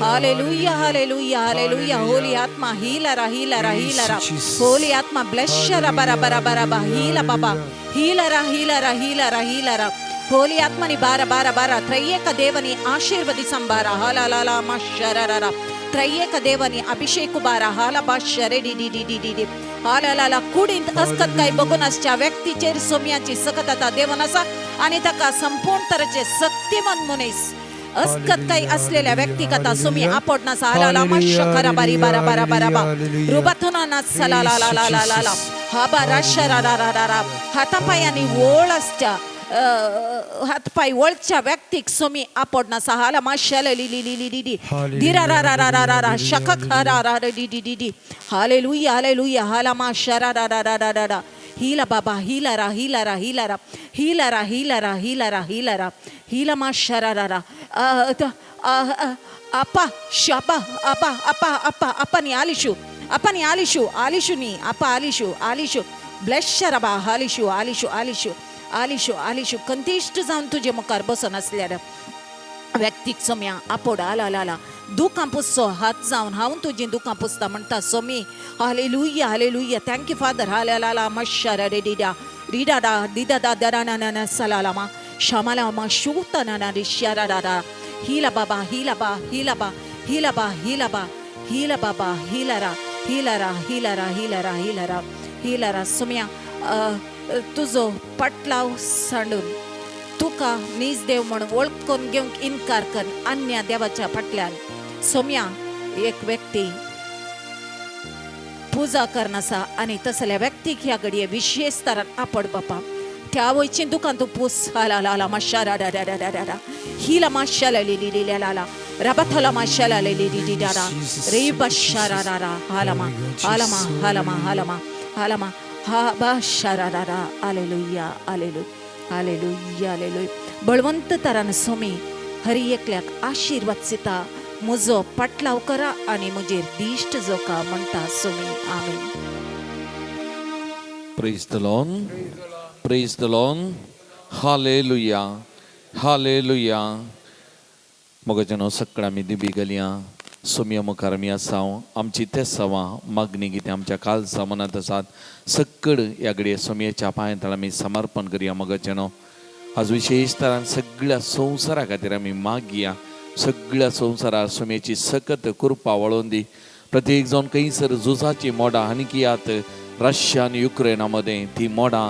[SPEAKER 4] हालेलुया हालेलुया हालेलुया होली आत्मा हीलरा हीलरा हीलरा होली आत्मा ब्लेशरा बारा बारा बारा बा हीला बाबा हीलरा हीलरा हीलरा हीलरा होली आत्मनि बारा बारा बारा त्रयेक देवनि आशीर्वदिसंबार हाला ला ला मशररा त्रयेक देवनि अभिषेक बारा हाला बाशरे डी डी डी डी डी डी हाला ला ला कुडींत असकत काय बघून असच्या व्यक्तीचेर सोम्याची सकतता देवन आसा आणि ताका संपूर्ण तरेचे शक्तिमान मनीस असकत काही असलेल्या व्यक्तीक आता सोमी आपडना हाला ला मशकरा बारी बारा बारा बारा बा रुबाथुना ना सला ला ला ला ला ला ला हा बारा शरा रा रा रा हातापायांनी ओळ असच्या हातपाय वळच्या व्यक्तीक सोमी आपडना सहाला माशाला ली ली ली ली ली ली धीरा रा रा रा रा रा रा शकक रा रा रा डी डी डी डी हालेलुया हालेलुया हाला माशा रा रा रा रा रा रा रा हीला बाबा हीला रा हीला रा हीला रा हीला रा हीला रा हीला रा हीला रा हीला माशा रा रा रा आपा शापा आपा आपा आपा अपनी आलिशु अपनी आलिशु आलिशु नी आपा आलिशु आलिशु ब्लेश रबा आलिशु आलिशु आलिशु आलिशो आलिशो कंतिष्ट जावन तुजे मुखार बसून असल्यार व्यक्तीक सोम्या आपोड आला आला दुखां पुसचो हात जावन हांव तुजी दुखां पुसता म्हणटा सोमी हालेलुया हालेलुया थँक्यू फादर हालेला मशारा रे डिडा रिडा डा दिदा दा दरा ना ना सलाला मा शमाला मा शूता ना ना रिशारा रा हीला बाबा हीला बा हीला बा हीला बा हीला बा हीला बाबा हीला रा हीला रा हीला रा हीला रा हीला रा हीला रा सोम्या तुझो पटलाव सांडून तुका नीज देव म्हणून वळखून घेवंक इन्कार कर अन्य देवाच्या फाटल्यान सोम्या एक व्यक्ती पुजा करनासा आणि तसल्या व्यक्तीक ह्या घडये विशेष तरान आपड बापा त्या वयची दुकान तू पूस हाला ला माशारा रा रा रा रा रा हीला माशाला ली ली ली ला ला रबथला माशाला ली ली ली ला रा रे बशारा रा रा हालमा हालमा हालमा हालमा हालमा हा बा शारारा हालेलुया हालेलुया हालेलुया हालेलुया बळवंत तरान सोमी हरी एकल्याक आशीर्वाद सिता म्हजो पटलाव करा आनी म्हजेर दिश्ट जोका म्हणटा सोमी आमेन.
[SPEAKER 2] Praise the Lord. Praise the Lord. Hallelujah. Hallelujah. मगजनो सकाळ आमी दिबी गेल्या सोम्या मुखार आमी आसाव आमची ते सवा मागणी कितें आमच्या काल सामनात आसात सक्कड ह्या घडये सोम्याच्या पांयां आमी समर्पण करया मगजनो आज विशेश तरान सगळ्या संवसारा खातीर आमी मागया सगळ्या संवसारार सोम्याची सकत कृपा वळोवन दी प्रत्येक जावन खंयसर झुजाची मोडां हाणकियात रशिया आनी युक्रेना मदें ती मोडां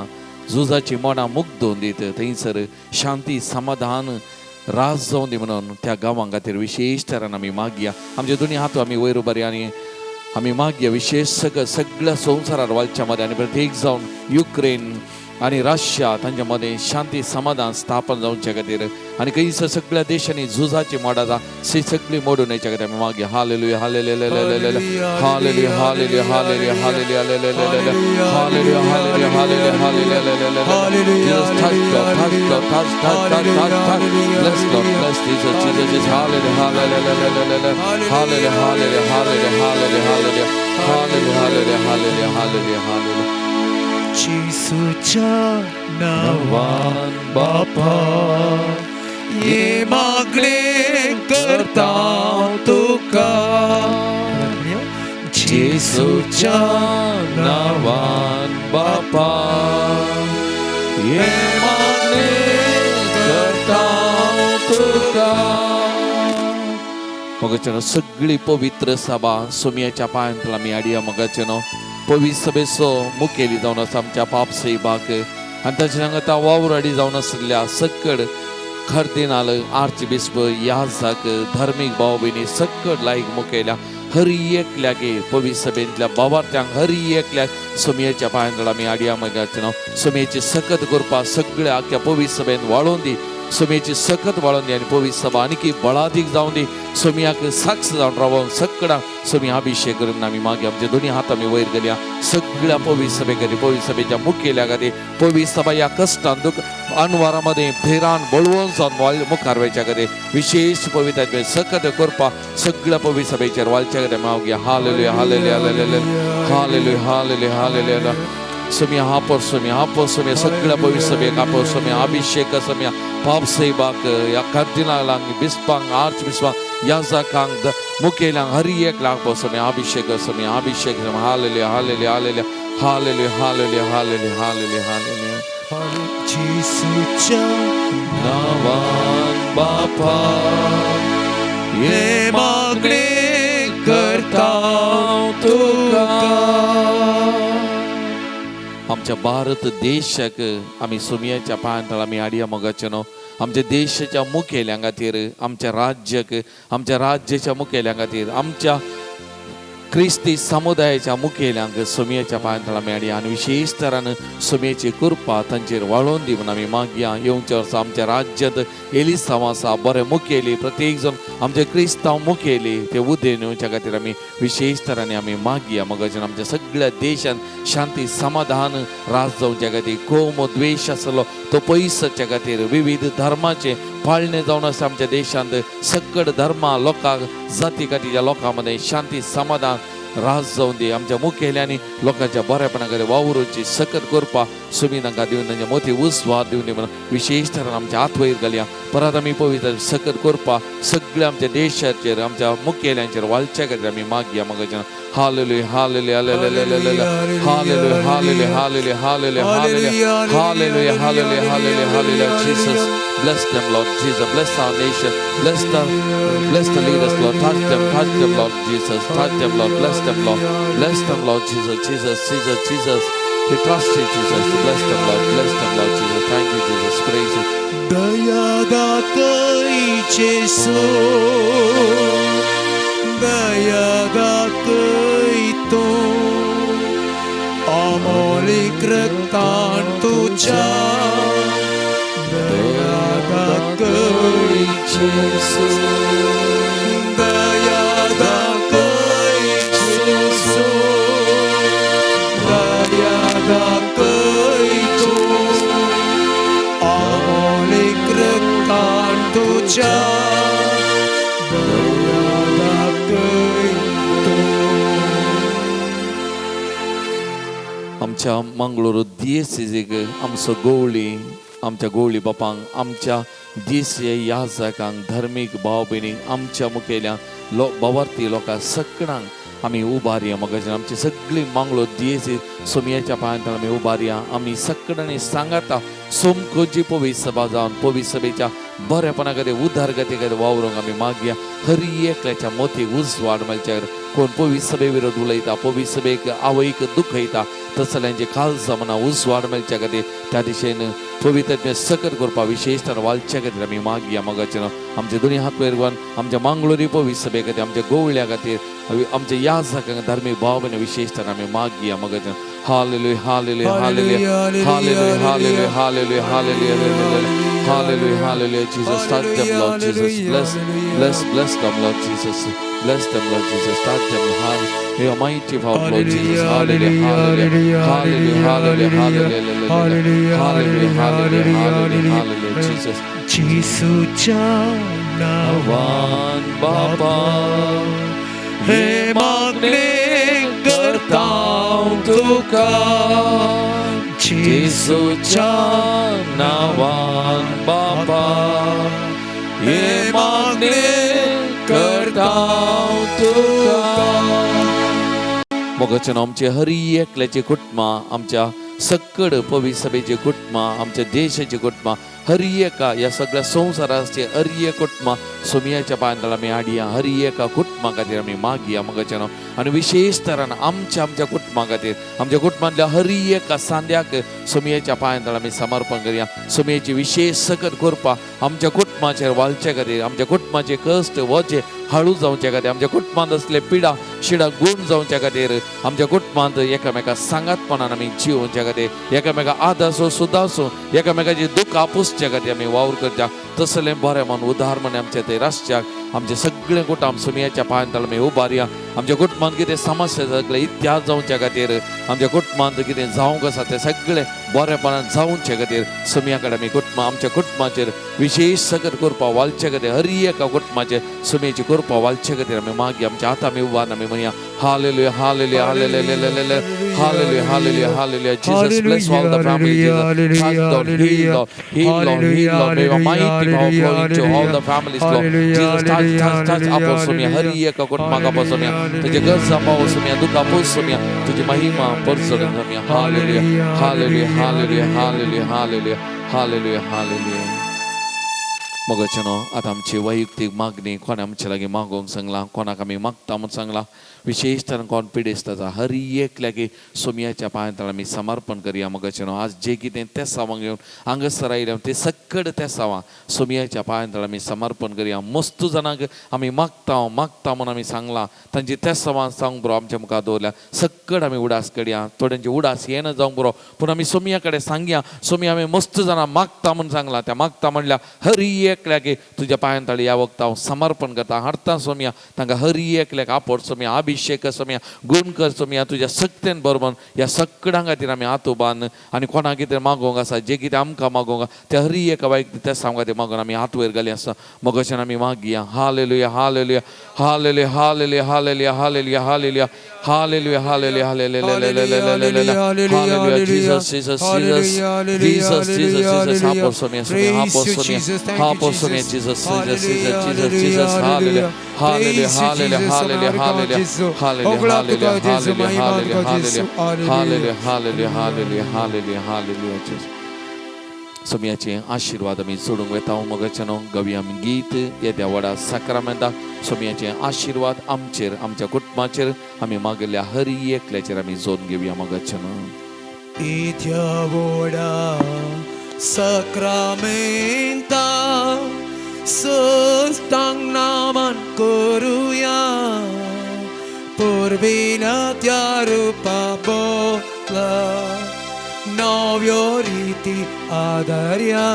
[SPEAKER 2] झुजाची मोडां मुक्त होवन दीत थंयसर शांती समाधान राज जावन दी म्हणून त्या गांवां खातीर विशेष तरान आमी मागया आमचे दोनी हात आमी वयर उबारया आनी आमी मागया विशेष सगळ्या संवसारार वालच्या मदें आनी प्रत्येक जावन युक्रेन आनी रशिया तांच्या मदें शांती समाधान स्थापन जावचे खातीर आनी खंयसर सगळ्या देशांनी झुजाची मोड आसा ती सगळी मोडून येवच्या खातीर आमी मागया hallelujah hallelujah hallelujah hallelujah hallelujah hallelujah hallelujah hallelujah hallelujah hallelujah hallelujah hallelujah touch God touch God touch touch touch touch touch bless Lord bless Jesus Jesus hallelujah hallelujah hallelujah hallelujah hallelujah hallelujah hallelujah hallelujah hallelujah hallelujah hallelujah
[SPEAKER 1] Jesuच्या नावान बापा ये मागणे करता तुका
[SPEAKER 2] जेसूच्या नावान बापा ये मागणे करता तुका. मगचनो सगळी पवित्र सभा सोमयाच्या पांयांतला आमी आडया मगचनो पवित्र सभेचो मुखेली जावन आसा आमच्या पापसई बाक आनी ताच्या सांगता वावराडी जावन आशिल्ल्या सकड खर्दिनाल आर्च बिस्प याजक धार्मीक भाव भयणी सकड लायक मुखेल्या हर एकल्यागे पवित्र सभेंतल्या बाबार्थ्यांक हर एकल्याक सोमयाच्या पांयांतळ आमी आडया मगचनो सोमयाची सकत करपा सगळ्या आख्या पवित्र सभेन वाळोवन दी. सोमयाची सकत वाळोवन दी आनी पवित्र सभा आनीक बळादीक जावन दी. सोमयाक साक्ष जावन रावून सगळ्यांक सोमी अभिषेक करून आमी मागया. आमचे दोन्ही हात आमी वयर गेल्या सगळ्या पवित्र सभे खातीर पवित्र सभेच्या मुखेल्या खातीर पवित्र सभा या कश्टान दुख अनवारामध्ये फेरान बळवून जावन मुखार वयच्या खातीर विशेष पवित्र सकत करपा सगळ्या पवित्र सभेचेर वालच्या खातीर मागया. Hallelujah hallelujah hallelujah hallelujah hallelujah hallelujah. सोम्या हापर सोम्या सगळ्या पवित्र सभेक हापर सोम्या अभिषेक सोम्या पाप सैबाक या कार्दिनालांक बिस्पांक आर्च बिस्पांक याजकांक मुखेल्यांक हर एक लागपो सोम्या अभिषेक hallelujah hallelujah hallelujah hallelujah hallelujah hallelujah hallelujah hallelujah.
[SPEAKER 1] जेसूच्या
[SPEAKER 2] नावान बापा
[SPEAKER 1] ये मागणे करता तुका.
[SPEAKER 2] आमच्या भारत देशाक आमी सोमयाच्या पांयांतळ आमी आडया मोगाचेनो आमच्या देशाच्या मुखेल्यां खातीर आमच्या राज्याक आमच्या राज्याच्या मुखेल्यां खातीर आमच्या क्रिस्ती समुदायाच्या मुखेल्यांक सोमयाच्या पांयांतळ आमी आडया आनी विशेष तरान सोमयाची कृपा तांचेर वाळोवन दी म्हणून आमी मागया. येवच्या वर्सा आमच्या राज्यांत एलिसांव आसा बरे मुखेली प्रत्येक जण आमचे क्रिस्तांव मुखेली ते उदेन येवच्या खातीर आमी विशेष तरांनी आमी मागया. मगच्यान आमच्या सगळ्या देशांत शांती समाधान राज जावच्या खातीर कोम द्वेश आसलो तो पयसच्या खातीर विविध धर्माचे पाळणे जावन आसा आमच्या देशांत सकड धर्मा लोकांक जाती कातीच्या लोकां मदें शांती समाधान राज जावन दी. आमच्या मुखेल्यांनी लोकांच्या बरेपणा खातीर वावरूची सकत करपा सुमी तांकां दिवन तांच्या मोठी उस्वाद दिवन दी म्हणून विशेष तरान आमच्या हात वयर घालया. परत आमी पवित्र सकत करपा सगळ्या आमच्या देशाचेर आमच्या मुखेल्यांचेर वालच्या खातीर आमी मागया. मगच्यान hallelujah hallelujah hallelujah hallelujah hallelujah hallelujah hallelujah hallelujah hallelujah hallelujah hallelujah hallelujah. Jesus bless them Lord Jesus, bless our nation, bless the leaders Lord, touch them Lord Jesus, touch them Lord, bless them Lord Jesus. We trust you Jesus, bless them Lord Jesus. Thank you Jesus, praise you.
[SPEAKER 1] दयादातईचे सो दयादातई तो अमोलिक रक्तान तुझ्या दयादातईचे so दयादातईचे सो दयादातई तो अमोलिक रक्तान तुझ्या
[SPEAKER 2] आमच्या मंगळूरू दिएसीक आमचो गवळी आमच्या गवळी बापांक आमच्या दिएसी याजकांक धार्मीक भाव भयणीक आमच्या मुखेल्यांक बावार्थी लोकांक सगळ्यांक आमी उबारया. मगच्यान आमची सगळी मंगळूर दिएसी सोमयाच्या पांयांतळ आमी उबारया. आमी सगळ्यांनी सांगाता सोमकोची पवित्र सभा जावन पवित्र सभेच्या बरेपणा खातीर उद्धार खातीर वावरूंक आमी मागया. हर एकल्याच्या मोती उजवाड मेळच्या कोण पवित्र सभे विरोध उलयता पवित्र सभेक आवयक दुखयता तसल्यांचे काळजां मना उजवाड मेळच्या खातीर त्या दिशेन पवित्र सकत करपा विशेष तर वालच्या खातीर आमी मागया. मगच्यान आमचे दोनी हात वयर घालून आमच्या मंगळुरी पवित्र सभे खातीर आमच्या गोवळ्या खातीर आमच्या याजकांक धार्मीक भाव भयणी विशेष तर आमी मागया. मगच्यान hallelujah hallelujah hallelujah hallelujah hallelujah hallelujah hallelujah Hallelujah, hallelujah, Jesus, touch them, Lord Jesus, bless them, Lord Jesus, bless them, Lord Jesus, touch them, your mighty power, Lord Jesus, hallelujah, hallelujah, hallelujah, hallelujah, hallelujah, hallelujah, hallelujah, hallelujah, Jesus,
[SPEAKER 1] जेसूच्या
[SPEAKER 2] नावान बापा
[SPEAKER 1] हे मागणे करता तुका
[SPEAKER 2] जेजूच्या नावान बापा हे मागणे करता तुका. मोगाचें आमचे हर एकल्याचे कुटुंबा, आमच्या सकड पवी सभेचे कुटुंबा, आमच्या देशाचे कुटुंबा, हर एका या सगळ्या संवसाराचे हर एक कुटुंबा सोमियाच्या पांयां आमी हाडया. हर एका कुटुंबा खातीर आमी मागया मोगाचें. आनी विशेष तरान आमच्या कुटुंबा खातीर, आमच्या कुटुंबांतल्या हर एका सांद्याक सोमियाच्या पांयां आमी समर्पण करया. सोमियाची विशेष सकत करपा आमच्या कुटुंबाचेर वालचे खातीर, आमच्या कुटुंबाचे कश्ट वचे हळू जावचे खातीर, आमच्या कुटुंबांत असले पिडा शिडा गूण जावचे खातीर, आमच्या कुटुंबांत एकामेका सांगातपणान आमी जिवोवचे खातीर, एकामेका आदासो सुदासो एकामेकाची दुख आपुसचे खातीर आमी वावर करच्या. तसलें बरें मन उदार मन आमच्या ते राष्ट्राक आमचे सगळे कुटुंब सोमियाच्या पांयां आमी उबारया. आमच्या कुटुंबांत कितें समस्या सगळे इत्याद जावच्या खातीर, आमच्या कुटुंबांत कितें जावंक आसा तें सगळें बरेपणान जावचे खातीर सोमिया कडेन आमी कुटुंबा आमच्या कुटुंबाचेर विशेष सकत करपा वालचे खातीर, हर एका कुटुंबाचेर सोमियाची करपा वालचे खातीर आमी मागया. आमच्या हात आमी उबारून आमी म्हणया hallelujah hallelujah hallelujah hallelujah hallelujah hallelujah. Jesus bless all the family. Jesus touch Lord, heal Lord, heal Lord, heal Lord. May your mighty power flow into all the families Lord. Jesus touch आपण सोमिया हर एका कुटुंबाका सोमिया तुझे गरजा पावो सोमिया दुखा पोस सोमिया तुझी महिमा परसोडून सोमिया. Hallelujah hallelujah hallelujah hallelujah hallelujah hallelujah hallelujah. मोगाचें आतां आमची वैयक्तीक मागणी कोणा आमचे लागीं मागोवंक सांगला, कोणाक आमी मागता म्हूण सांगला. विशेष तरेन कोण पिडेस्त आसा हर एकल्याक सोमियाच्या पांयां आमी समर्पण करया. मोगाचें आज जे कितें तेसावां घेवन हांगासर आयल्या ते सकड तेसावां सोमियाच्या पांयां आमी समर्पण करया. मस्त जाणांक आमी मागता म्हणून आमी सांगला, तांची तेसावां सांग बरो आमच्या मुखार दवरल्या. सकड आमी उडास करया. थोड्यांची उडास येना जावंक बरो, पूण आमी सोमिया कडेन सांगया. सोमिया आमी मस्त जाणां मागता म्हणून सांगला. त्या मागता म्हणल्यार हर एकल्याक तुज्या पांयां ह्या वखत हांव समर्पण करता. हाडटा सोमिया तांकां हर एकल्याक आपड सोमिया, अभिषेक सोमिया, गुण कर सोमिया तुज्या सक्तेन बरोबर ह्या सगळ्यां खातीर आमी हात उबारून आनी कोणाक कितें मागोवंक आसा जे कितें आमकां मागोवंक ते हर एका बायक त्या खातीर मागून आमी हात वयर घाली आसा. मोगाचें आमी मागया. Hallelujah hallelujah hallelujah hallelujah hallelujah hallelujah hallelujah hallelujah hallelujah hallelujah hallelujah. Jesus Jesus Jesus Jesus Jesus Jesus हापो सोमिया सोमिया हापो सोमिया हापो सोमिया Jesus Jesus Jesus Jesus Jesus hallelujah hallelujah hallelujah hallelujah hallelujah hallelujah hallelujah hallelujah hallelujah hallelujah hallelujah hallelujah. सोमियाचे आशीर्वाद आमी सोडूंक वेता. मोगाचें गवी आमी गीत येद्या व्हडा साक्रामेंताक सोमियाचे आशीर्वाद आमचेर आमच्या कुटुंबाचेर आमी मागिल्ल्या हर एकल्याचेर आमी जोन घेवया. मोगाचें
[SPEAKER 1] येद्या व्हडा साक्रामेंता संस्थांक नामान करुया. परबिना त्या रूपा बोला नव्यो रिती आदार्या.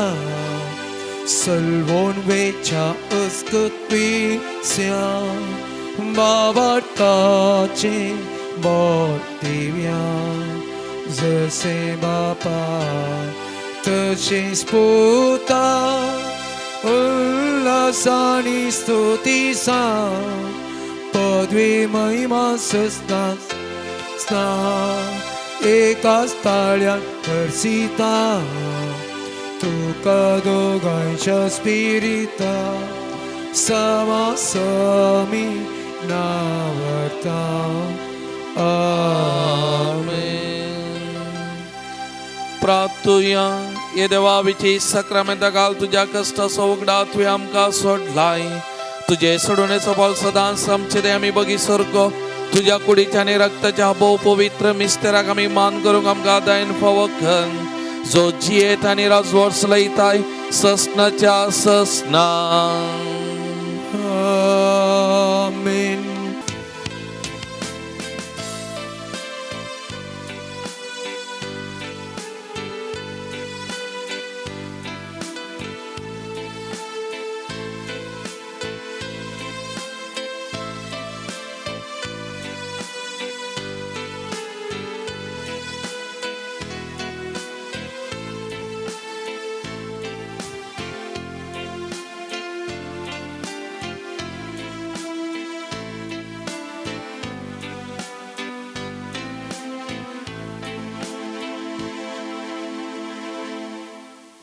[SPEAKER 1] सलवोन वेच्या अस्कत्विस्या बाबाटाचे बोट दिव्या. जसे बापा तशेंच पुता उल्हासानी स्तुतीसा पदवी महिमा सस्ता एकाच ताळ्यान हरसिता. तुका दोगांच्या स्पिरिता समासमी नावता.
[SPEAKER 2] प्रार्थुया. ये देवा विची साक्रामेंता घाल तुझ्या कष्टाचो उगडा तुवें आमकां सोडलाय. तुझे सोडूनेचो बोल सदांच आमचे दे आमी बगी सर्गो तुझ्या कुडीच्या आनी रक्ताच्या भोव पवित्र मिस्तेराक आमी मान करूंक आमकां दायन फावो कर. जो जियेत आनी राजवट चलयताय ससनाच्या ससना.